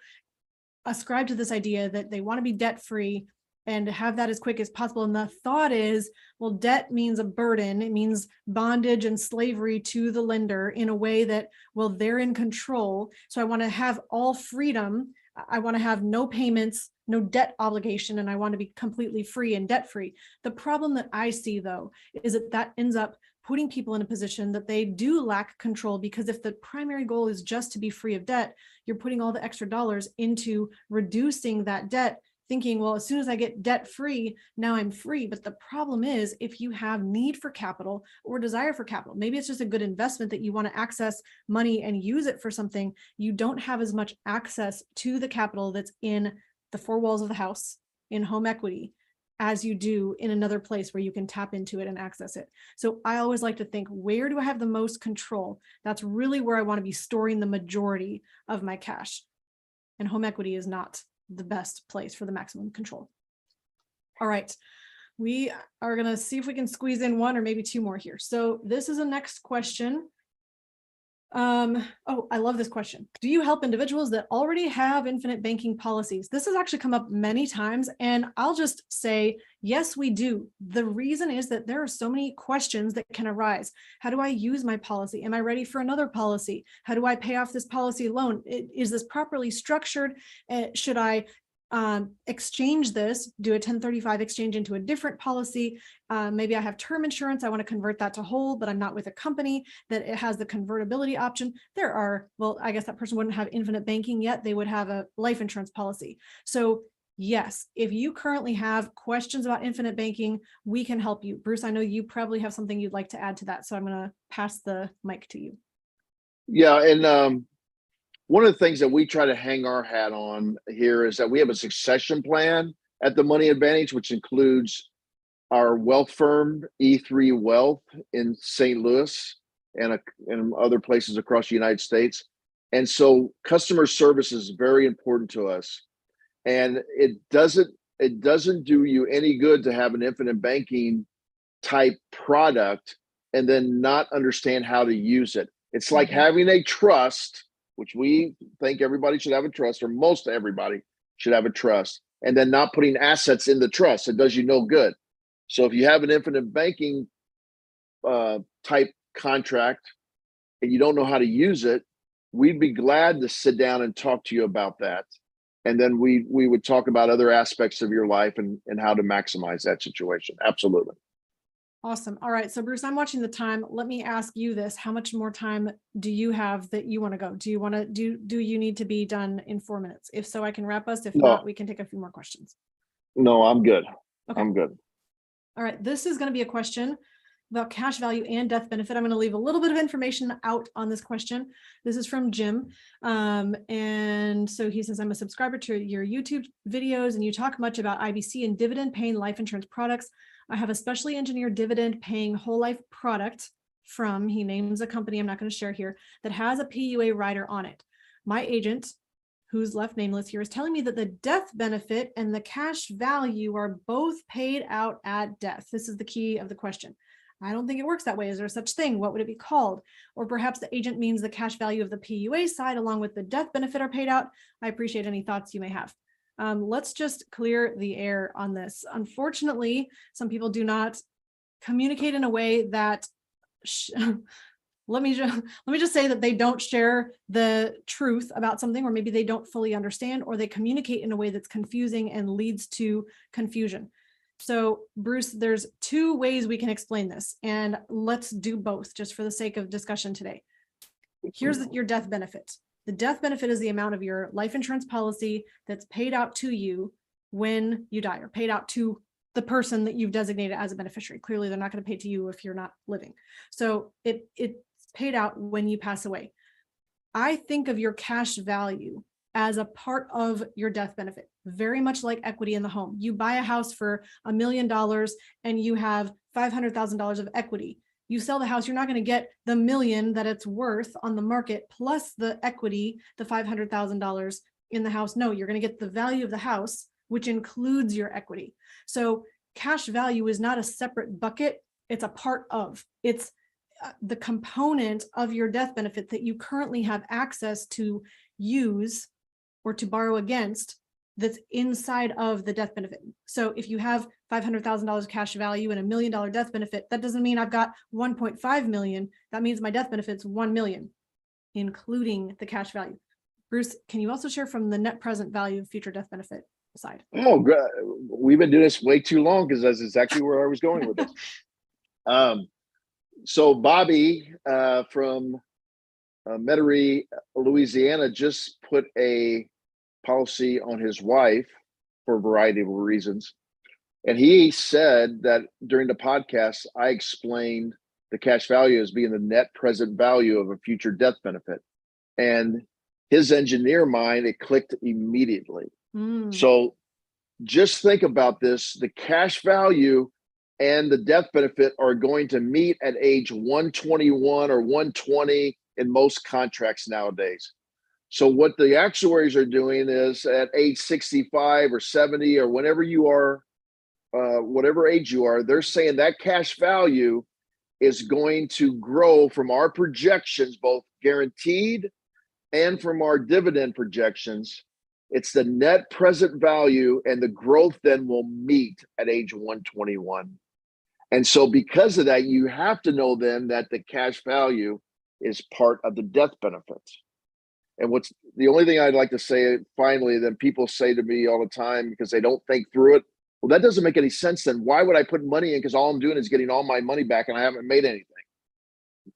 ascribe to this idea that they want to be debt free and have that as quick as possible. And the thought is, well, debt means a burden. It means bondage and slavery to the lender in a way that, well, they're in control. So I want to have all freedom. I want to have no payments, no debt obligation, and I want to be completely free and debt free. The problem that I see though, is that ends up putting people in a position that they do lack control, because if the primary goal is just to be free of debt, you're putting all the extra dollars into reducing that debt, thinking, well, as soon as I get debt free, now I'm free. But the problem is, if you have need for capital or desire for capital, maybe it's just a good investment that you want to access money and use it for something, you don't have as much access to the capital that's in the four walls of the house, in home equity, as you do in another place where you can tap into it and access it. So I always like to think, where do I have the most control? That's really where I want to be storing the majority of my cash. And home equity is not the best place for the maximum control. All right. We are going to see if we can squeeze in one or maybe two more here. So this is a next question. Oh, I love this question. Do you help individuals that already have infinite banking policies? This has actually come up many times, and I'll just say, yes, we do. The reason is that there are so many questions that can arise. How do I use my policy? Am I ready for another policy? How do I pay off this policy loan? Is this properly structured? Should I exchange this, do a 1035 exchange into a different policy? Maybe I have term insurance. I want to convert that to whole, but I'm not with a company that it has the convertibility option. There are, well, I guess that person wouldn't have infinite banking yet. They would have a life insurance policy. So yes, if you currently have questions about infinite banking, we can help you. Bruce, I know you probably have something you'd like to add to that. So I'm going to pass the mic to you.
Yeah. And one of the things that we try to hang our hat on here is that we have a succession plan at the Money Advantage, which includes our wealth firm, E3 Wealth in St. Louis and other places across the United States. And so customer service is very important to us. And it doesn't do you any good to have an infinite banking type product and then not understand how to use it. It's like having a trust, which we think everybody should have a trust, or most everybody should have a trust, and then not putting assets in the trust. It does you no good. So if you have an infinite banking type contract and you don't know how to use it, we'd be glad to sit down and talk to you about that. And then we would talk about other aspects of your life and how to maximize that situation. Absolutely.
Awesome. All right. So Bruce, I'm watching the time. Let me ask you this. How much more time do you have that you want to go? Do you need to be done in 4 minutes? If so, I can wrap us. If not, we can take a few more questions.
No, I'm good.
Okay.
I'm good.
All right. This is going to be a question about cash value and death benefit. I'm going to leave a little bit of information out on this question. This is from Jim. And so he says, I'm a subscriber to your YouTube videos and you talk much about IBC and dividend paying life insurance products. I have a specially engineered dividend paying whole life product from, he names a company I'm not going to share here, that has a PUA rider on it. My agent, who's left nameless here, is telling me that the death benefit and the cash value are both paid out at death. This is the key of the question. I don't think it works that way. Is there such thing? What would it be called? Or perhaps the agent means the cash value of the PUA side along with the death benefit are paid out. I appreciate any thoughts you may have. Let's just clear the air on this. Unfortunately, some people do not communicate in a way that let me just say that they don't share the truth about something, or maybe they don't fully understand, or they communicate in a way that's confusing and leads to confusion. So Bruce, there's two ways we can explain this, and let's do both just for the sake of discussion today. Here's your death benefit. The death benefit is the amount of your life insurance policy that's paid out to you when you die, or paid out to the person that you've designated as a beneficiary. Clearly, they're not going to pay to you if you're not living. So it's paid out when you pass away. I think of your cash value as a part of your death benefit, very much like equity in the home. You buy a house for $1 million and you have $500,000 of equity. You sell the house, you're not going to get the $1 million that it's worth on the market plus the equity, the $500,000 in the house. No, you're going to get the value of the house, which includes your equity. So cash value is not a separate bucket. It's a part of, it's the component of your death benefit that you currently have access to use or to borrow against, that's inside of the death benefit. So if you have $500,000 cash value and $1 million death benefit, that doesn't mean I've got 1.5 million. That means my death benefit's 1 million, including the cash value. Bruce, can you also share from the net present value of future death benefit side?
Oh, we've been doing this way too long because that's exactly where I was going with this. So Bobby from Metairie, Louisiana, just put a policy on his wife for a variety of reasons. And he said that during the podcast, I explained the cash value as being the net present value of a future death benefit. And his engineer mind, it clicked immediately. So just think about this. The cash value and the death benefit are going to meet at age 121 or 120 in most contracts nowadays. So what the actuaries are doing is at age 65 or 70 or whenever you are, whatever age you are, they're saying that cash value is going to grow from our projections, both guaranteed and from our dividend projections. It's the net present value, and the growth then will meet at age 121. And so because of that, you have to know then that the cash value is part of the death benefits. And what's the only thing I'd like to say finally, that people say to me all the time because they don't think through it, well, that doesn't make any sense. Then why would I put money in? Because all I'm doing is getting all my money back and I haven't made anything.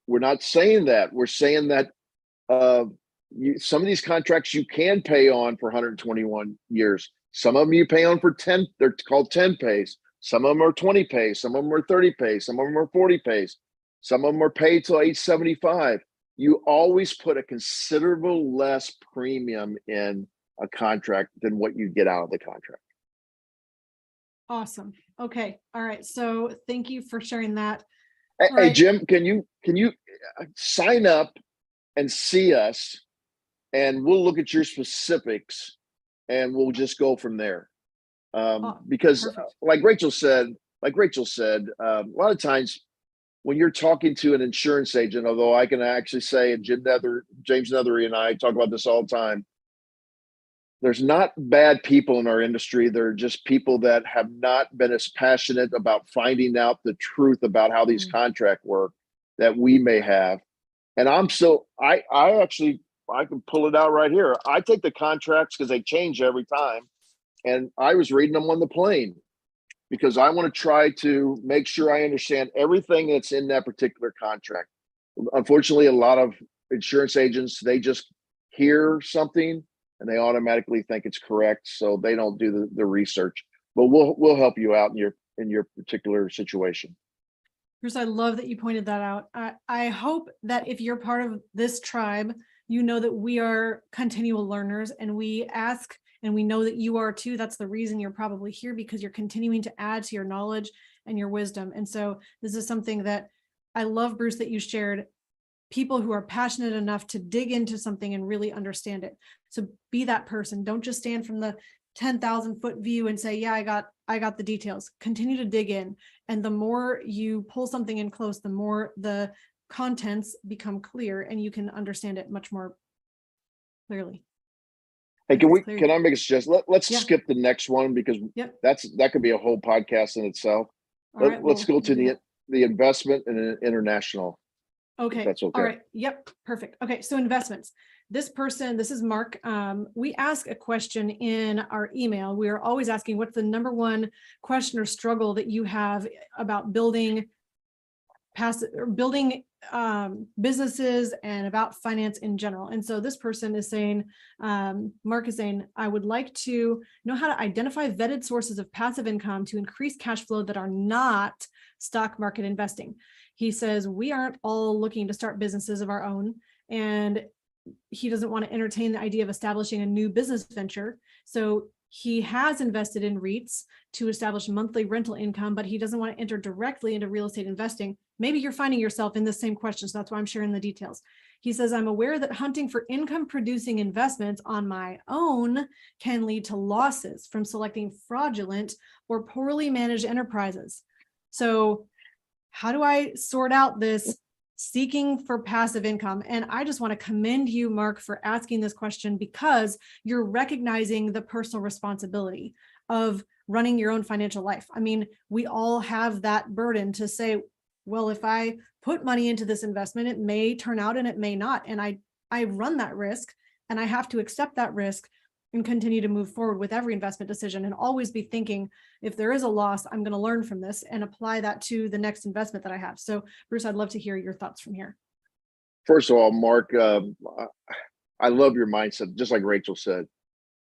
We're not saying that. We're saying that some of these contracts you can pay on for 121 years. Some of them you pay on for 10. They're called 10 pays. Some of them are 20 pays. Some of them are 30 pays. Some of them are 40 pays. Some of them are paid till age 75. You always put a considerable less premium in a contract than what you get out of the contract.
Awesome. Okay. All right. So thank you for sharing that.
Hey, Jim, can you sign up and see us, and we'll look at your specifics and we'll just go from there. Because
perfect.
like Rachel said, a lot of times when you're talking to an insurance agent, although I can actually say, and James Nethery and I talk about this all the time, there's not bad people in our industry. They're just people that have not been as passionate about finding out the truth about how these contracts work that we may have. And I can pull it out right here. I take the contracts because they change every time. And I was reading them on the plane because I want to try to make sure I understand everything that's in that particular contract. Unfortunately, a lot of insurance agents, they just hear something and they automatically think it's correct. So they don't do the research, but we'll help you out in your particular situation.
Bruce, I love that you pointed that out. I hope that if you're part of this tribe, you know that we are continual learners and we ask, and we know that you are too. That's the reason you're probably here, because you're continuing to add to your knowledge and your wisdom. And so this is something that I love, Bruce, that you shared. People who are passionate enough to dig into something and really understand it. So be that person. Don't just stand from the 10,000 foot view and say, yeah, I got the details. Continue to dig in. And the more you pull something in close, the more the contents become clear and you can understand it much more clearly.
Hey, can I make a suggestion? Let's skip the next one because that could be a whole podcast in itself. Let's go to the investment and international.
Okay.
That's okay.
All right. Yep. Perfect. Okay. So investments. This is Mark. We ask a question in our email. We are always asking, what's the number one question or struggle that you have about building businesses and about finance in general? And so this person is saying, Mark is saying, I would like to know how to identify vetted sources of passive income to increase cash flow that are not stock market investing. He says, we aren't all looking to start businesses of our own, and he doesn't want to entertain the idea of establishing a new business venture. So he has invested in REITs to establish monthly rental income, but he doesn't want to enter directly into real estate investing. Maybe you're finding yourself in the same question, so that's why I'm sharing the details. He says, I'm aware that hunting for income producing investments on my own can lead to losses from selecting fraudulent or poorly managed enterprises. So how do I sort out this seeking for passive income? And I just want to commend you, Mark, for asking this question, because you're recognizing the personal responsibility of running your own financial life. I mean, we all have that burden to say, well, if I put money into this investment, it may turn out and it may not. And I run that risk, and I have to accept that risk and continue to move forward with every investment decision, and always be thinking, if there is a loss, I'm going to learn from this and apply that to the next investment that I have. So Bruce, I'd love to hear your thoughts from here.
First of all, Mark, I love your mindset, just like Rachel said.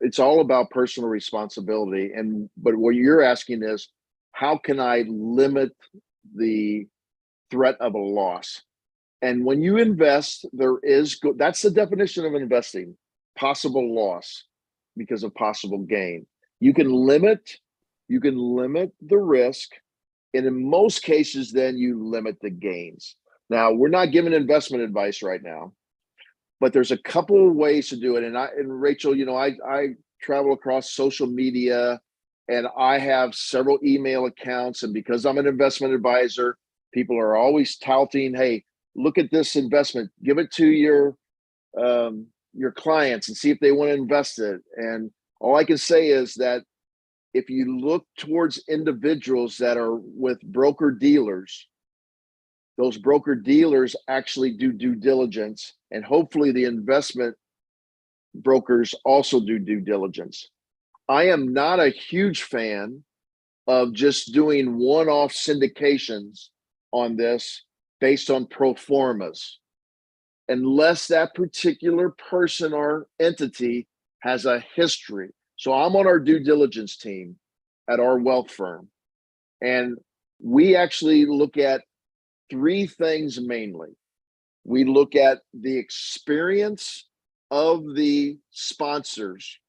it's all about personal responsibility. But what you're asking is, how can I limit the threat of a loss? And when you invest, that's the definition of investing: possible loss because of possible gain. You can limit the risk, and in most cases, then you limit the gains. Now, we're not giving investment advice right now, but there's a couple of ways to do it. And Rachel, I travel across social media, and I have several email accounts. And because I'm an investment advisor, people are always touting, "Hey, look at this investment. Give it to your clients and see if they want to invest it." And all I can say is that if you look towards individuals that are with broker dealers, those broker dealers actually do due diligence, and hopefully the investment brokers also do due diligence. I am not a huge fan of just doing one-off syndications on this based on pro formas, unless that particular person or entity has a history. So I'm on our due diligence team at our wealth firm, and we actually look at three things mainly. We look at the experience of the sponsors.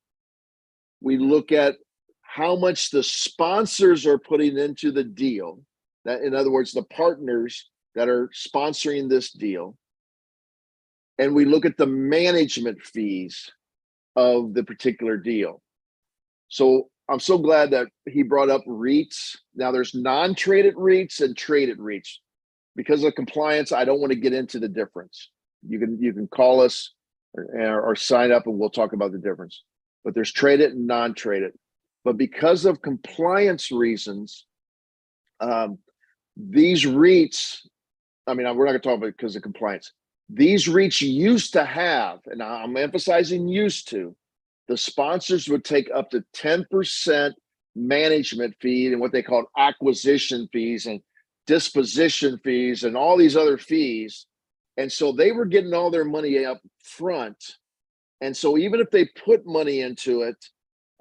We look at how much the sponsors are putting into the deal. That, in other words, the partners that are sponsoring this deal. And we look at the management fees of the particular deal. So I'm so glad that he brought up REITs. Now, there's non-traded REITs and traded REITs. Because of compliance, I don't want to get into the difference. You can call us or sign up, and we'll talk about the difference. But there's traded and non-traded. But because of compliance reasons, these REITs, we're not going to talk about it because of compliance. These REITs used to have, and I'm emphasizing used to, the sponsors would take up to 10% management fee and what they called acquisition fees and disposition fees and all these other fees. And so they were getting all their money up front. And so even if they put money into it,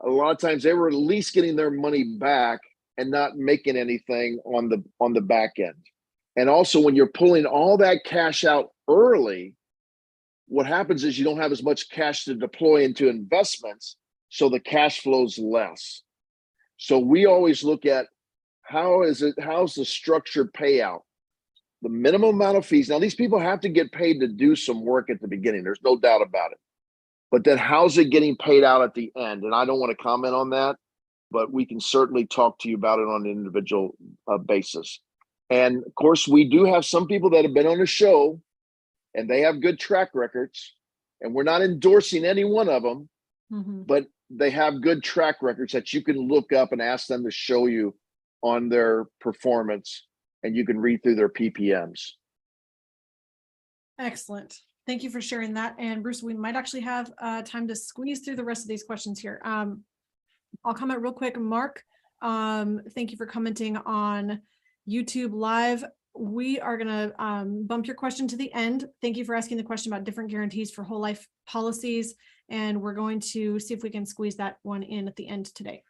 a lot of times they were at least getting their money back and not making anything on the back end. And also, when you're pulling all that cash out early, what happens is you don't have as much cash to deploy into investments, so the cash flows less. So we always look at how's the structured payout, the minimum amount of fees. Now, these people have to get paid to do some work at the beginning. There's no doubt about it. But then how's it getting paid out at the end? And I don't want to comment on that, but we can certainly talk to you about it on an individual basis. And of course, we do have some people that have been on the show and they have good track records, and we're not endorsing any one of them, but they have good track records that you can look up and ask them to show you on their performance, and you can read through their PPMs.
Excellent. Thank you for sharing that. And Bruce, we might actually have time to squeeze through the rest of these questions here. I'll comment real quick. Mark, thank you for commenting on YouTube Live. We are going to bump your question to the end. Thank you for asking the question about different guarantees for whole life policies. And we're going to see if we can squeeze that one in at the end today.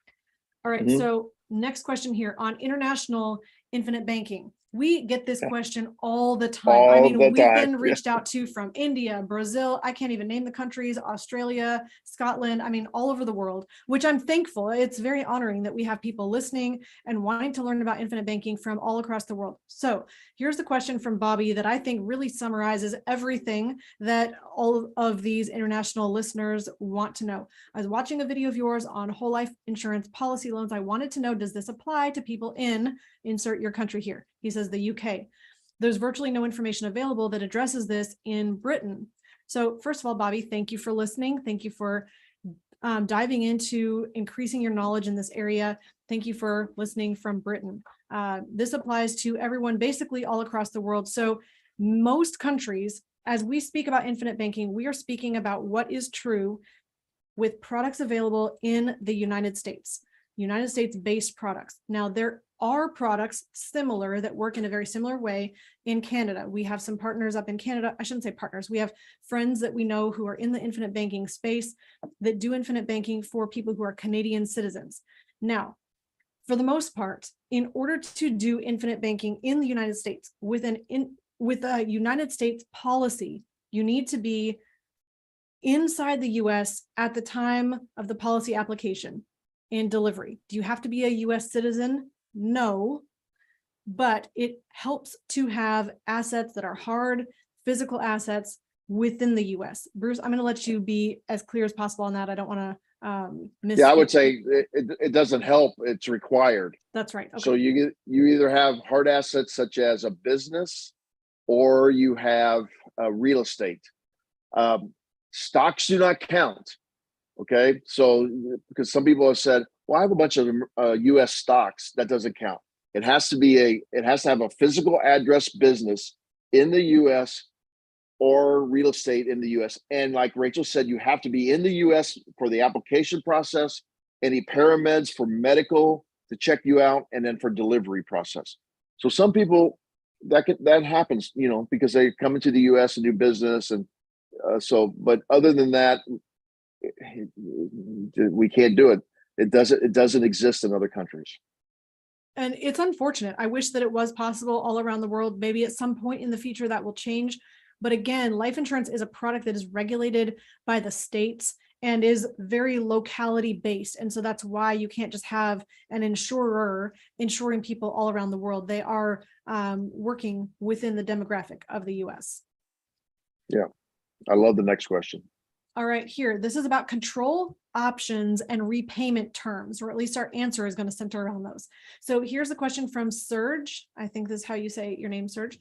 All right. So next question here on international infinite banking. We get this question all the time. We've been reached out to from India, Brazil. I can't even name the countries, Australia, Scotland. All over the world, which I'm thankful. It's very honoring that we have people listening and wanting to learn about infinite banking from all across the world. So here's the question from Bobby that I think really summarizes everything that all of these international listeners want to know. I was watching a video of yours on whole life insurance policy loans. I wanted to know, does this apply to people in, insert your country here? He says the UK. There's virtually no information available that addresses this in Britain. So first of all, Bobby, thank you for listening. Thank you for diving into increasing your knowledge in this area. Thank you for listening from Britain. This applies to everyone basically all across the world. So most countries, as we speak about infinite banking, we are speaking about what is true with products available in the United States. United States based products. Now, there are products similar that work in a very similar way in Canada. We have some partners up in Canada. I shouldn't say partners. We have friends that we know who are in the infinite banking space that do infinite banking for people who are Canadian citizens. Now, for the most part, in order to do infinite banking in the United States with a United States policy, you need to be inside the US at the time of the policy application and delivery. Do you have to be a US citizen? No, but it helps to have assets that are hard physical assets within the US. Bruce, I'm going to let you be as clear as possible on that. I don't want to miss.
Yeah, I would say it doesn't help. It's required.
That's right. Okay.
So you either have hard assets such as a business or you have real estate. Stocks do not count. Okay. So because some people have said, well, I have a bunch of US stocks, that doesn't count. It has to have a physical address business in the US or real estate in the US. And like Rachel said, you have to be in the US for the application process, any paramedics for medical to check you out, and then for delivery process. So some people that happens, because they come into the US and do business. And but other than that, we can't do it. It doesn't exist in other countries.
And it's unfortunate. I wish that it was possible all around the world. Maybe at some point in the future that will change. But again, life insurance is a product that is regulated by the states and is very locality based. And so that's why you can't just have an insurer insuring people all around the world. They are working within the demographic of the US.
Yeah, I love the next question.
All right, here, this is about control options and repayment terms, or at least our answer is going to center around those. So here's a question from Serge. I think this is how you say your name, Serge.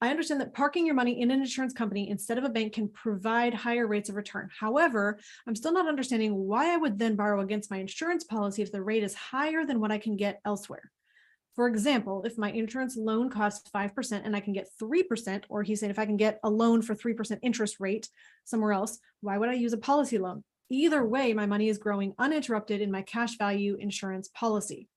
I understand that parking your money in an insurance company instead of a bank can provide higher rates of return. However, I'm still not understanding why I would then borrow against my insurance policy if the rate is higher than what I can get elsewhere. For example, if my insurance loan costs 5% and I can get 3%, or he's saying if I can get a loan for 3% interest rate somewhere else, why would I use a policy loan? Either way, my money is growing uninterrupted in my cash value insurance policy.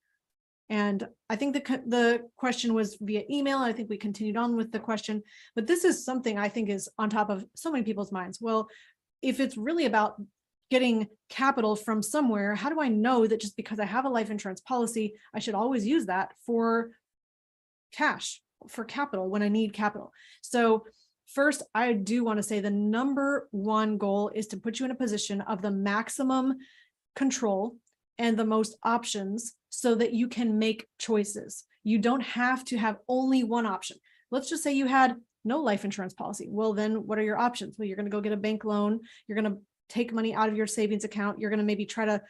And I think the question was via email. I think we continued on with the question, but this is something I think is on top of so many people's minds. Well, if it's really about getting capital from somewhere, how do I know that just because I have a life insurance policy, I should always use that for cash, for capital when I need capital? So first, I do want to say the number one goal is to put you in a position of the maximum control and the most options so that you can make choices. You don't have to have only one option. Let's just say you had no life insurance policy. Well, then what are your options? Well, you're going to go get a bank loan. You're going to take money out of your savings account. You're going to maybe try to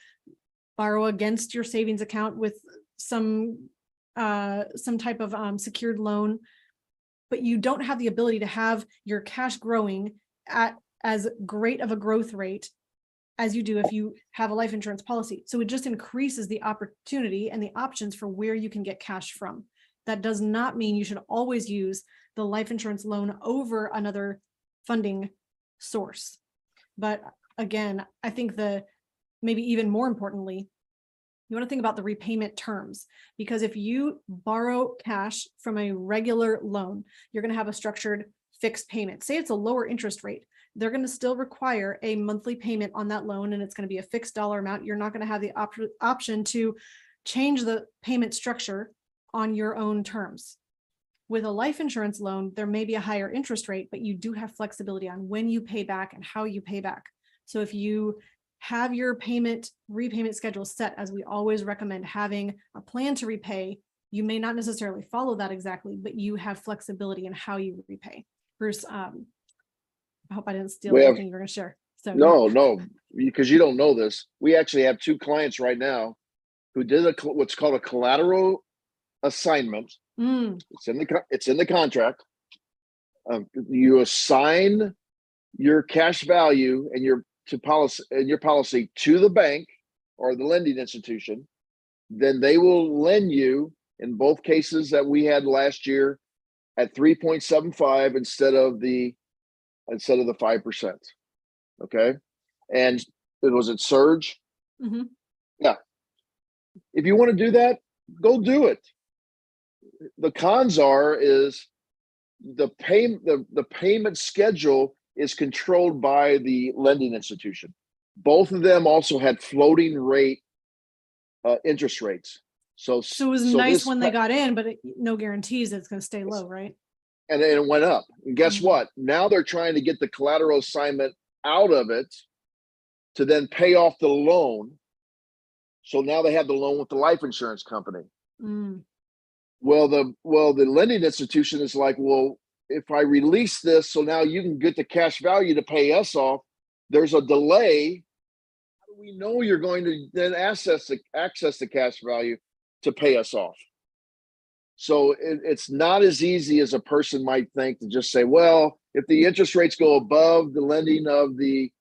borrow against your savings account with some type of secured loan, but you don't have the ability to have your cash growing at as great of a growth rate as you do if you have a life insurance policy. So it just increases the opportunity and the options for where you can get cash from. That does not mean you should always use the life insurance loan over another funding source. But again, I think maybe even more importantly, you want to think about the repayment terms, because if you borrow cash from a regular loan, you're going to have a structured fixed payment. Say it's a lower interest rate, they're going to still require a monthly payment on that loan, and it's going to be a fixed dollar amount. You're not going to have the option to change the payment structure on your own terms. With a life insurance loan, there may be a higher interest rate, but you do have flexibility on when you pay back and how you pay back. So if you have your repayment schedule set, as we always recommend having a plan to repay, you may not necessarily follow that exactly, but you have flexibility in how you repay. Bruce, I hope I didn't steal anything you were going to share. So
no, because you don't know this. We actually have two clients right now who did what's called a collateral assignment. It's in the contract. You assign your cash value and your policy to the bank or the lending institution. Then they will lend you, in both cases that we had last year, at 3.75 instead of the 5%. Okay. And it was at Surge.
Mm-hmm.
Yeah. If you want to do that, go do it. The cons is the payment schedule is controlled by the lending institution. Both of them also had floating rate interest rates. So
it was nice when they got in, but no guarantees it's going to stay low, right?
And it went up. And guess what? Now they're trying to get the collateral assignment out of it to then pay off the loan. So now they have the loan with the life insurance company. Well, the lending institution is like, well, if I release this, so now you can get the cash value to pay us off, there's a delay. How do we know you're going to then access the cash value to pay us off? So it's not as easy as a person might think to just say, well, if the interest rates go above the lending of the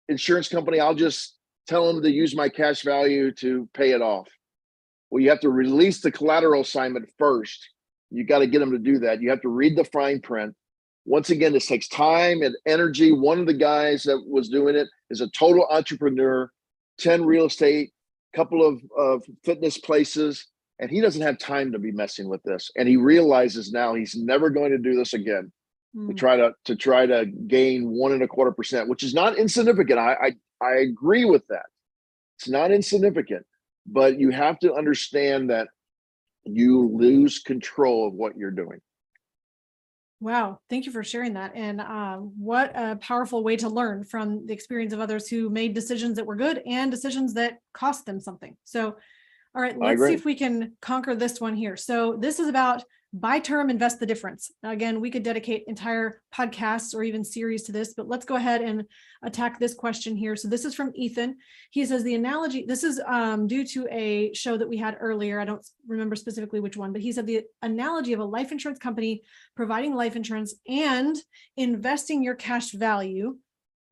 insurance company, I'll just tell them to use my cash value to pay it off. Well, you have to release the collateral assignment first. You got to get them to do that. You have to read the fine print. Once again, this takes time and energy. One of the guys that was doing it is a total entrepreneur, 10 real estate, couple of fitness places, and he doesn't have time to be messing with this. And he realizes now he's never going to do this again. To try to gain 1.25%, which is not insignificant. I agree with that. It's not insignificant, but you have to understand that you lose control of what you're doing.
Wow. Thank you for sharing that. And what a powerful way to learn from the experience of others who made decisions that were good and decisions that cost them something. So, all right, let's see if we can conquer this one here. So this is about buy term, invest the difference. Now, again, we could dedicate entire podcasts or even series to this, but let's go ahead and attack this question here. So this is from Ethan. He says the analogy, this is due to a show that we had earlier. I don't remember specifically which one, but he said the analogy of a life insurance company providing life insurance and investing your cash value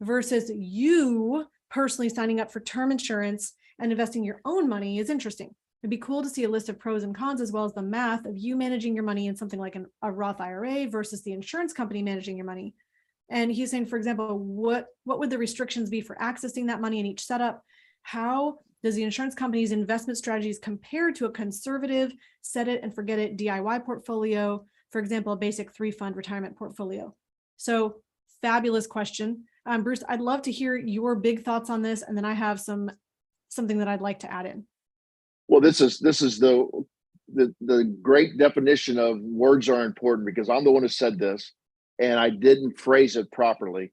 versus you personally signing up for term insurance and investing your own money is interesting. It'd be cool to see a list of pros and cons, as well as the math of you managing your money in something like a Roth IRA versus the insurance company managing your money. And he's saying, for example, what would the restrictions be for accessing that money in each setup? How does the insurance company's investment strategies compare to a conservative set it and forget it DIY portfolio, for example, a basic 3-fund retirement portfolio? So fabulous question. Bruce, I'd love to hear your big thoughts on this. And then I have something that I'd like to add in.
Well, this is the great definition of words are important, because I'm the one who said this and I didn't phrase it properly.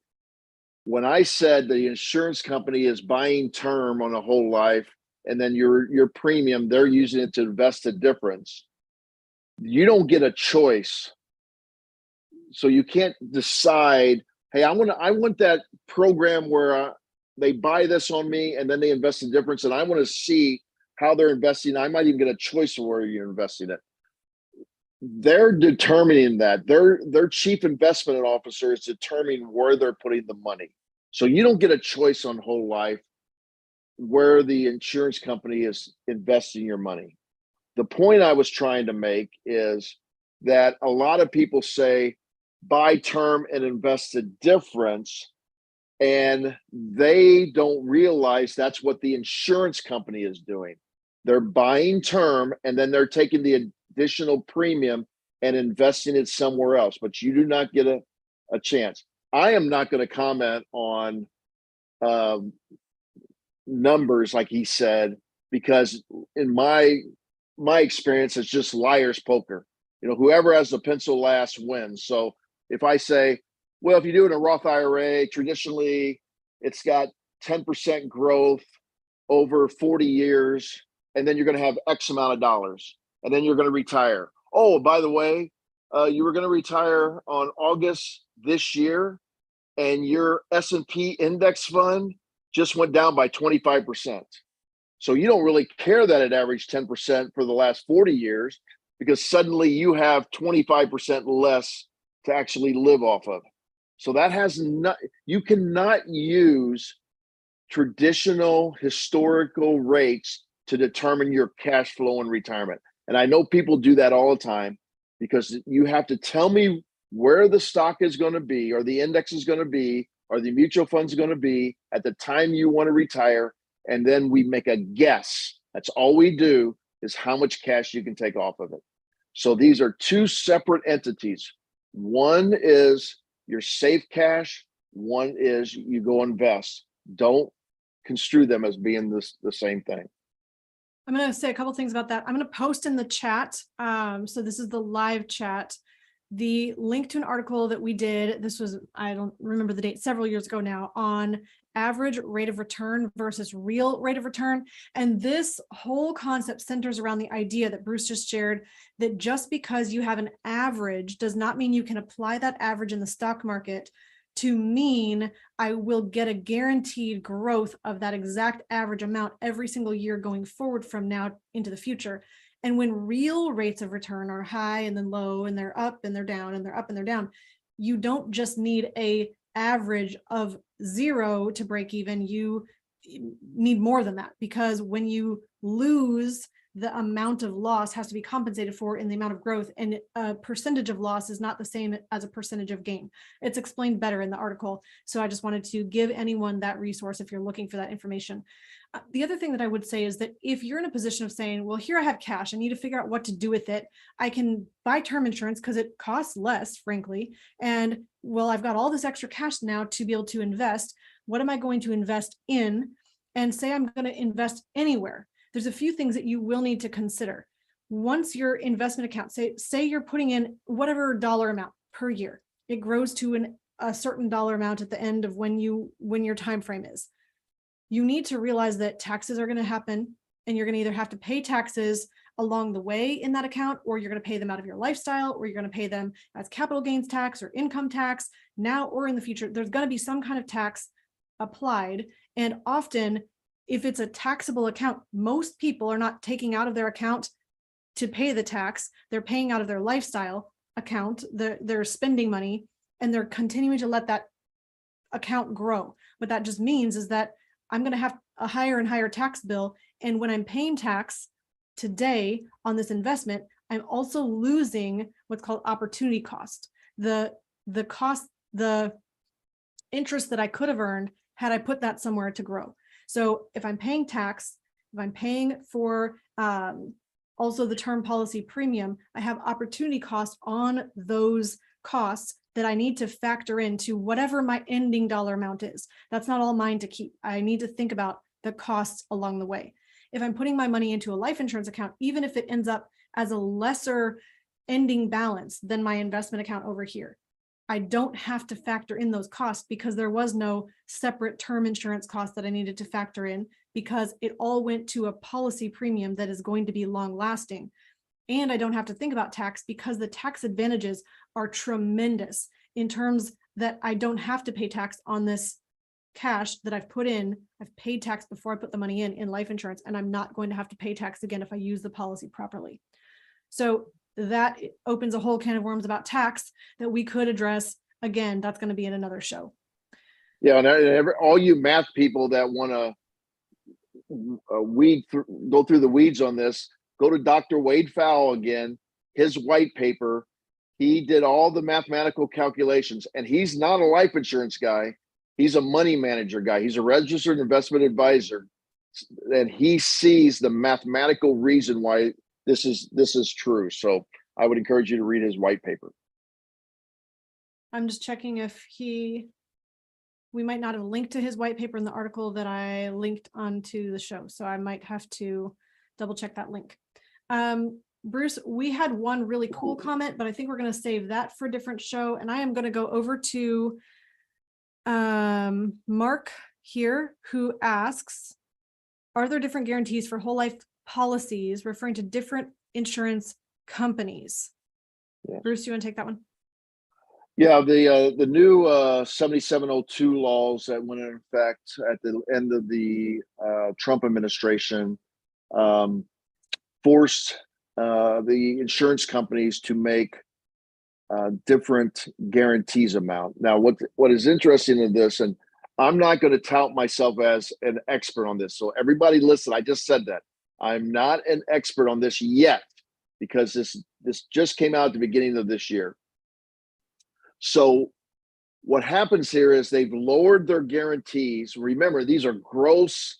When I said the insurance company is buying term on a whole life and then your premium, they're using it to invest the difference. You don't get a choice. So you can't decide, hey, I want that program where they buy this on me and then they invest the difference, and I want to see how they're investing. I might even get a choice of where you're investing it. They're determining that. Their chief investment officer is determining where they're putting the money. So you don't get a choice on whole life where the insurance company is investing your money. The point I was trying to make is that a lot of people say buy term and invest the difference, and they don't realize that's what the insurance company is doing. They're buying term and then they're taking the additional premium and investing it somewhere else, but you do not get a chance. I am not going to comment on numbers like he said, because in my experience, it's just liar's poker. Whoever has the pencil last wins. So if I say, well, if you do it in a Roth IRA, traditionally it's got 10% growth over 40 years, and then you're going to have X amount of dollars, and then you're going to retire. Oh, by the way, you were going to retire on August this year, and your S&P index fund just went down by 25%. So you don't really care that it averaged 10% for the last 40 years, because suddenly you have 25% less to actually live off of. So that you cannot use traditional historical rates to determine your cash flow in retirement. And I know people do that all the time, because you have to tell me where the stock is going to be, or the index is going to be, or the mutual funds going to be at the time you want to retire. And then we make a guess. That's all we do. is how much cash you can take off of it. So these are two separate entities. One is your safe cash. One is you go invest. Don't construe them as being the same thing.
I'm going to say a couple things about that. I'm going to post in the chat. So this is the live chat, the link to an article that we did. This was, I don't remember the date, several years ago now, on average rate of return versus real rate of return. And this whole concept centers around the idea that Bruce just shared, that just because you have an average does not mean you can apply that average in the stock market to mean I will get a guaranteed growth of that exact average amount every single year going forward from now into the future. And when real rates of return are high and then low, and they're up and they're down and they're up and they're down, you don't just need a average of 0 to break even. You need more than that, because when you lose, the amount of loss has to be compensated for in the amount of growth, and a percentage of loss is not the same as a percentage of gain. It's explained better in the article. So I just wanted to give anyone that resource if you're looking for that information. The other thing that I would say is that if you're in a position of saying, well, here I have cash, I need to figure out what to do with it. I can buy term insurance because it costs less, frankly. And well, I've got all this extra cash now to be able to invest. What am I going to invest in? And say I'm going to invest anywhere. There's a few things that you will need to consider. Once your investment account, say you're putting in whatever dollar amount per year, it grows to a certain dollar amount at the end of when your time frame is. You need to realize that taxes are going to happen, and you're going to either have to pay taxes along the way in that account, or you're going to pay them out of your lifestyle, or you're going to pay them as capital gains tax or income tax now or in the future. There's going to be some kind of tax applied, and often, if it's a taxable account, most people are not taking out of their account to pay the tax. They're paying out of their lifestyle account, they're spending money, and they're continuing to let that account grow. What that just means is that I'm going to have a higher and higher tax bill. And when I'm paying tax today on this investment, I'm also losing what's called opportunity cost. The cost, the interest that I could have earned had I put that somewhere to grow. So if I'm paying tax, if I'm paying for also the term policy premium, I have opportunity cost on those costs that I need to factor into whatever my ending dollar amount is. That's not all mine to keep. I need to think about the costs along the way. If I'm putting my money into a life insurance account, even if it ends up as a lesser ending balance than my investment account over here, I don't have to factor in those costs because there was no separate term insurance cost that I needed to factor in, because it all went to a policy premium that is going to be long lasting. And I don't have to think about tax because the tax advantages are tremendous in terms that I don't have to pay tax on this cash that I've put in. I've paid tax before I put the money in life insurance, and I'm not going to have to pay tax again if I use the policy properly. So that opens a whole can of worms about tax that we could address. Again, that's going to be in another show.
Yeah, and all you math people that want to go through the weeds on this, go to Dr. Wade Fowle again, his white paper. He did all the mathematical calculations, and he's not a life insurance guy. He's a money manager guy. He's a registered investment advisor, and he sees the mathematical reason why this is true. So I would encourage you to read his white paper.
I'm just checking if we might not have linked to his white paper in the article that I linked onto the show. So I might have to double check that link. Bruce, we had one really cool comment, but I think we're going to save that for a different show. And I am going to go over to Mark here, who asks, are there different guarantees for whole life policies, referring to different insurance companies? Yeah. Bruce, you want to take that one?
Yeah, the new 7702 laws that went into effect at the end of the Trump administration forced the insurance companies to make different guarantees amount. Now, what is interesting in this, and I'm not going to tout myself as an expert on this. So everybody listen, I just said that. I'm not an expert on this yet, because this just came out at the beginning of this year. So what happens here is they've lowered their guarantees. Remember, these are gross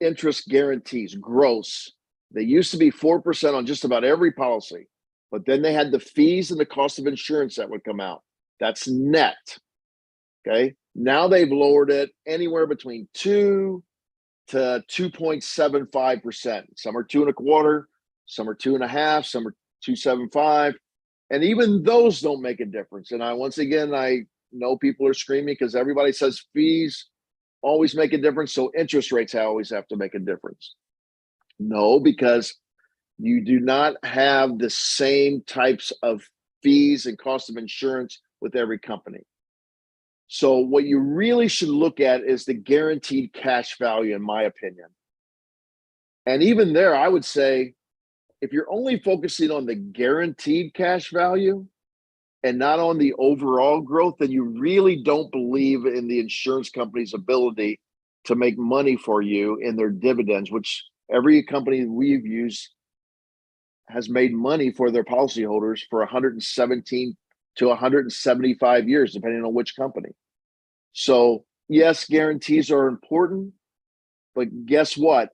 interest guarantees, gross. They used to be 4% on just about every policy, but then they had the fees and the cost of insurance that would come out. That's net. Okay. Now they've lowered it anywhere between 2 to 2.75%. Some are 2.25, some are 2.5, some are 2.75. And even those don't make a difference. And I know people are screaming because everybody says fees always make a difference. So interest rates always have to make a difference. No, because you do not have the same types of fees and cost of insurance with every company. So what you really should look at is the guaranteed cash value, in my opinion. And even there, I would say, if you're only focusing on the guaranteed cash value and not on the overall growth, then you really don't believe in the insurance company's ability to make money for you in their dividends, which every company we've used has made money for their policyholders for 117 to 175 years, depending on which company. So yes, guarantees are important, but guess what?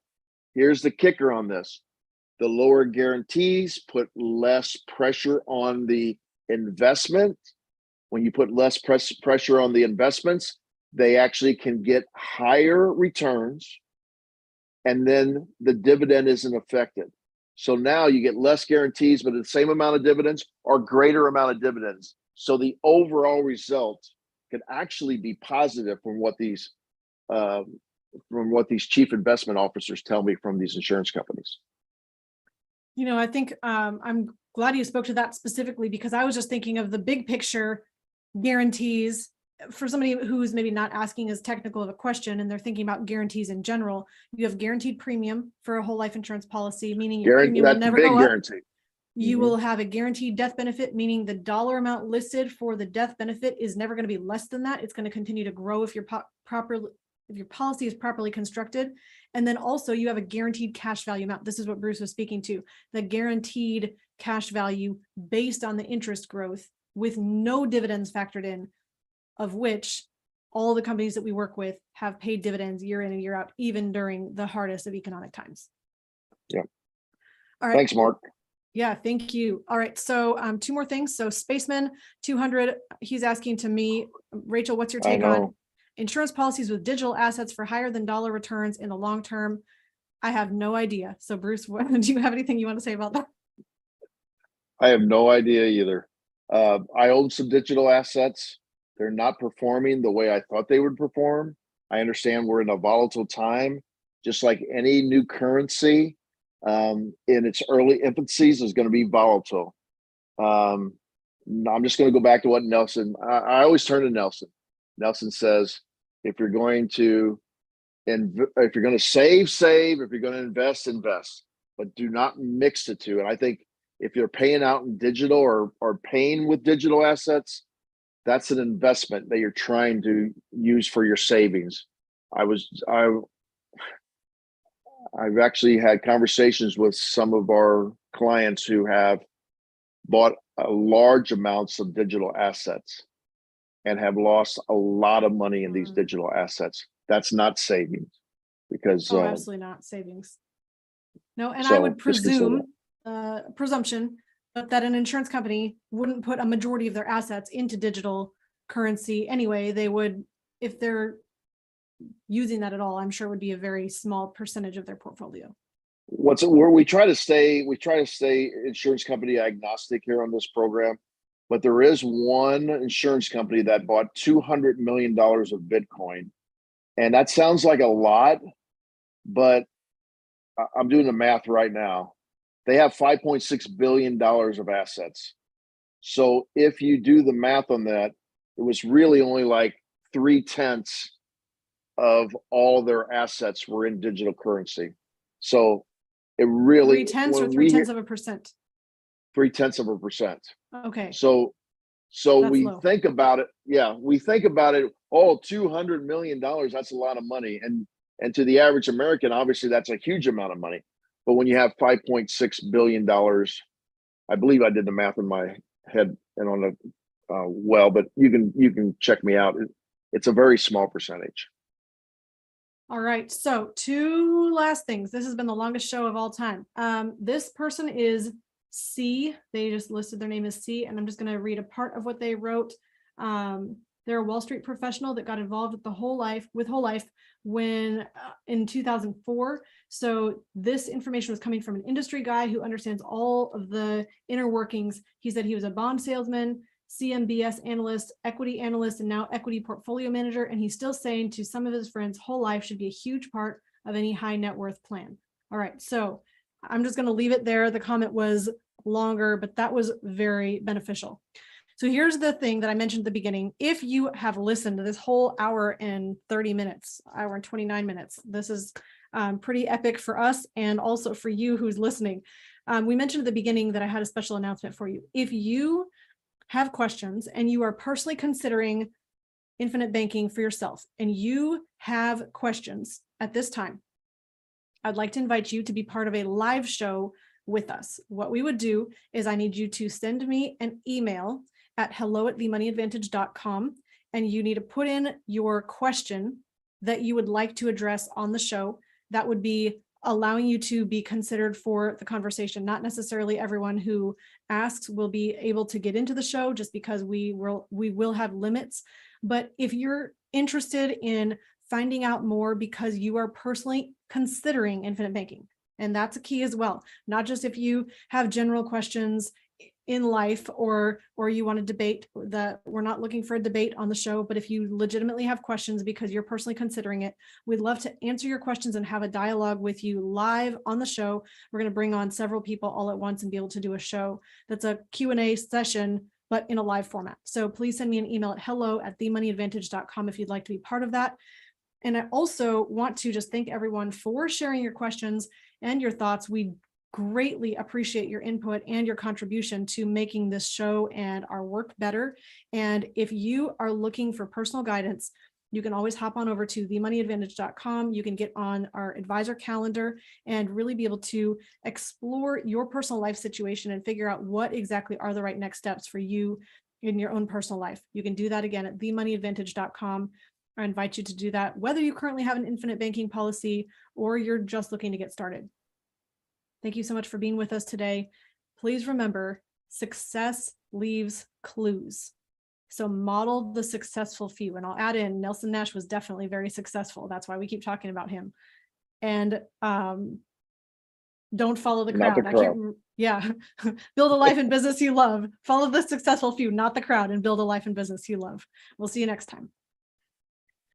Here's the kicker on this. The lower guarantees put less pressure on the investment. When you put less pressure on the investments, they actually can get higher returns, and then the dividend isn't affected. So now you get less guarantees, but the same amount of dividends or greater amount of dividends. So the overall result could actually be positive from what these chief investment officers tell me from these insurance companies.
I think I'm glad you spoke to that specifically, because I was just thinking of the big picture guarantees for somebody who's maybe not asking as technical of a question and they're thinking about guarantees in general. You have guaranteed premium for a whole life insurance policy, meaning your premium will never go up.
Guarantee.
You will have a guaranteed death benefit, meaning the dollar amount listed for the death benefit is never going to be less than that. It's going to continue to grow if your policy is properly constructed. And then also you have a guaranteed cash value amount. This is what Bruce was speaking to, the guaranteed cash value based on the interest growth with no dividends factored in, of which all the companies that we work with have paid dividends year in and year out, even during the hardest of economic times.
Yeah.
All right.
Thanks, Mark.
Yeah, thank you. All right. So two more things. So Spaceman 200, he's asking to me, Rachel, what's your take on insurance policies with digital assets for higher than dollar returns in the long term? I have no idea. So Bruce, do you have anything you want to say about that?
I have no idea either. I own some digital assets. They're not performing the way I thought they would perform. I understand we're in a volatile time, just like any new currency in its early infancies is going to be volatile. I'm just going to go back to what Nelson, I always turn to Nelson. Nelson says, if you're going to save, if you're going to invest, but do not mix the two. And I think if you're paying out in digital or paying with digital assets, that's an investment that you're trying to use for your savings. I've actually had conversations with some of our clients who have bought large amounts of digital assets and have lost a lot of money in these digital assets. That's not savings, because
absolutely not savings. No, and so I would presume presumption that an insurance company wouldn't put a majority of their assets into digital currency anyway. They would, if they're using that at all, I'm sure it would be a very small percentage of their portfolio.
Where we try to stay insurance company agnostic here on this program, but there is one insurance company that bought $200 million of Bitcoin. And that sounds like a lot, but I'm doing the math right now. They have $5.6 billion of assets. So if you do the math on that, it was really only like 3/10 of all their assets were in digital currency. So it really
3/10 or 3/10 of a percent.
3/10 of a percent.
Okay.
So we low. Think about it. Yeah, we think about it. Oh, $200 million. That's a lot of money. And to the average American, obviously that's a huge amount of money. But when you have $5.6 billion, I believe I did the math in my head and on the but you can check me out. It's a very small percentage.
All right. So 2 last things. This has been the longest show of all time. This person is C. They just listed their name as C, and I'm just going to read a part of what they wrote. They're a Wall Street professional that got involved with Whole Life when in 2004. So this information was coming from an industry guy who understands all of the inner workings. He said he was a bond salesman, CMBS analyst, equity analyst, and now equity portfolio manager. And he's still saying to some of his friends, Whole Life should be a huge part of any high net worth plan. All right. So I'm just going to leave it there. The comment was longer, but that was very beneficial. So here's the thing that I mentioned at the beginning. If you have listened to this whole hour and 30 minutes, hour and 29 minutes, this is pretty epic for us and also for you who's listening. We mentioned at the beginning that I had a special announcement for you. If you have questions and you are personally considering infinite banking for yourself and you have questions at this time, I'd like to invite you to be part of a live show with us. What we would do is I need you to send me an email at hello@themoneyadvantage.com, and you need to put in your question that you would like to address on the show. That would be allowing you to be considered for the conversation. Not necessarily everyone who asks will be able to get into the show just because we will have limits. But if you're interested in finding out more because you are personally considering infinite banking, and that's a key as well, not just if you have general questions in life or you want to debate, that we're not looking for a debate on the show, but if you legitimately have questions because you're personally considering it, we'd love to answer your questions and have a dialogue with you live on the show. We're going to bring on several people all at once and be able to do a show that's a Q&A session, but in a live format. So please send me an email at hello@themoneyadvantage.com if you'd like to be part of that. And I also want to just thank everyone for sharing your questions and your thoughts. We greatly appreciate your input and your contribution to making this show and our work better. And if you are looking for personal guidance, you can always hop on over to themoneyadvantage.com. You can get on our advisor calendar and really be able to explore your personal life situation and figure out what exactly are the right next steps for you in your own personal life. You can do that again at themoneyadvantage.com. I invite you to do that, whether you currently have an infinite banking policy or you're just looking to get started. Thank you so much for being with us today. Please remember, success leaves clues. So model the successful few. And I'll add in, Nelson Nash was definitely very successful. That's why we keep talking about him. And don't follow the crowd. Build a life and business you love. Follow the successful few, not the crowd, and build a life and business you love. We'll see you next time.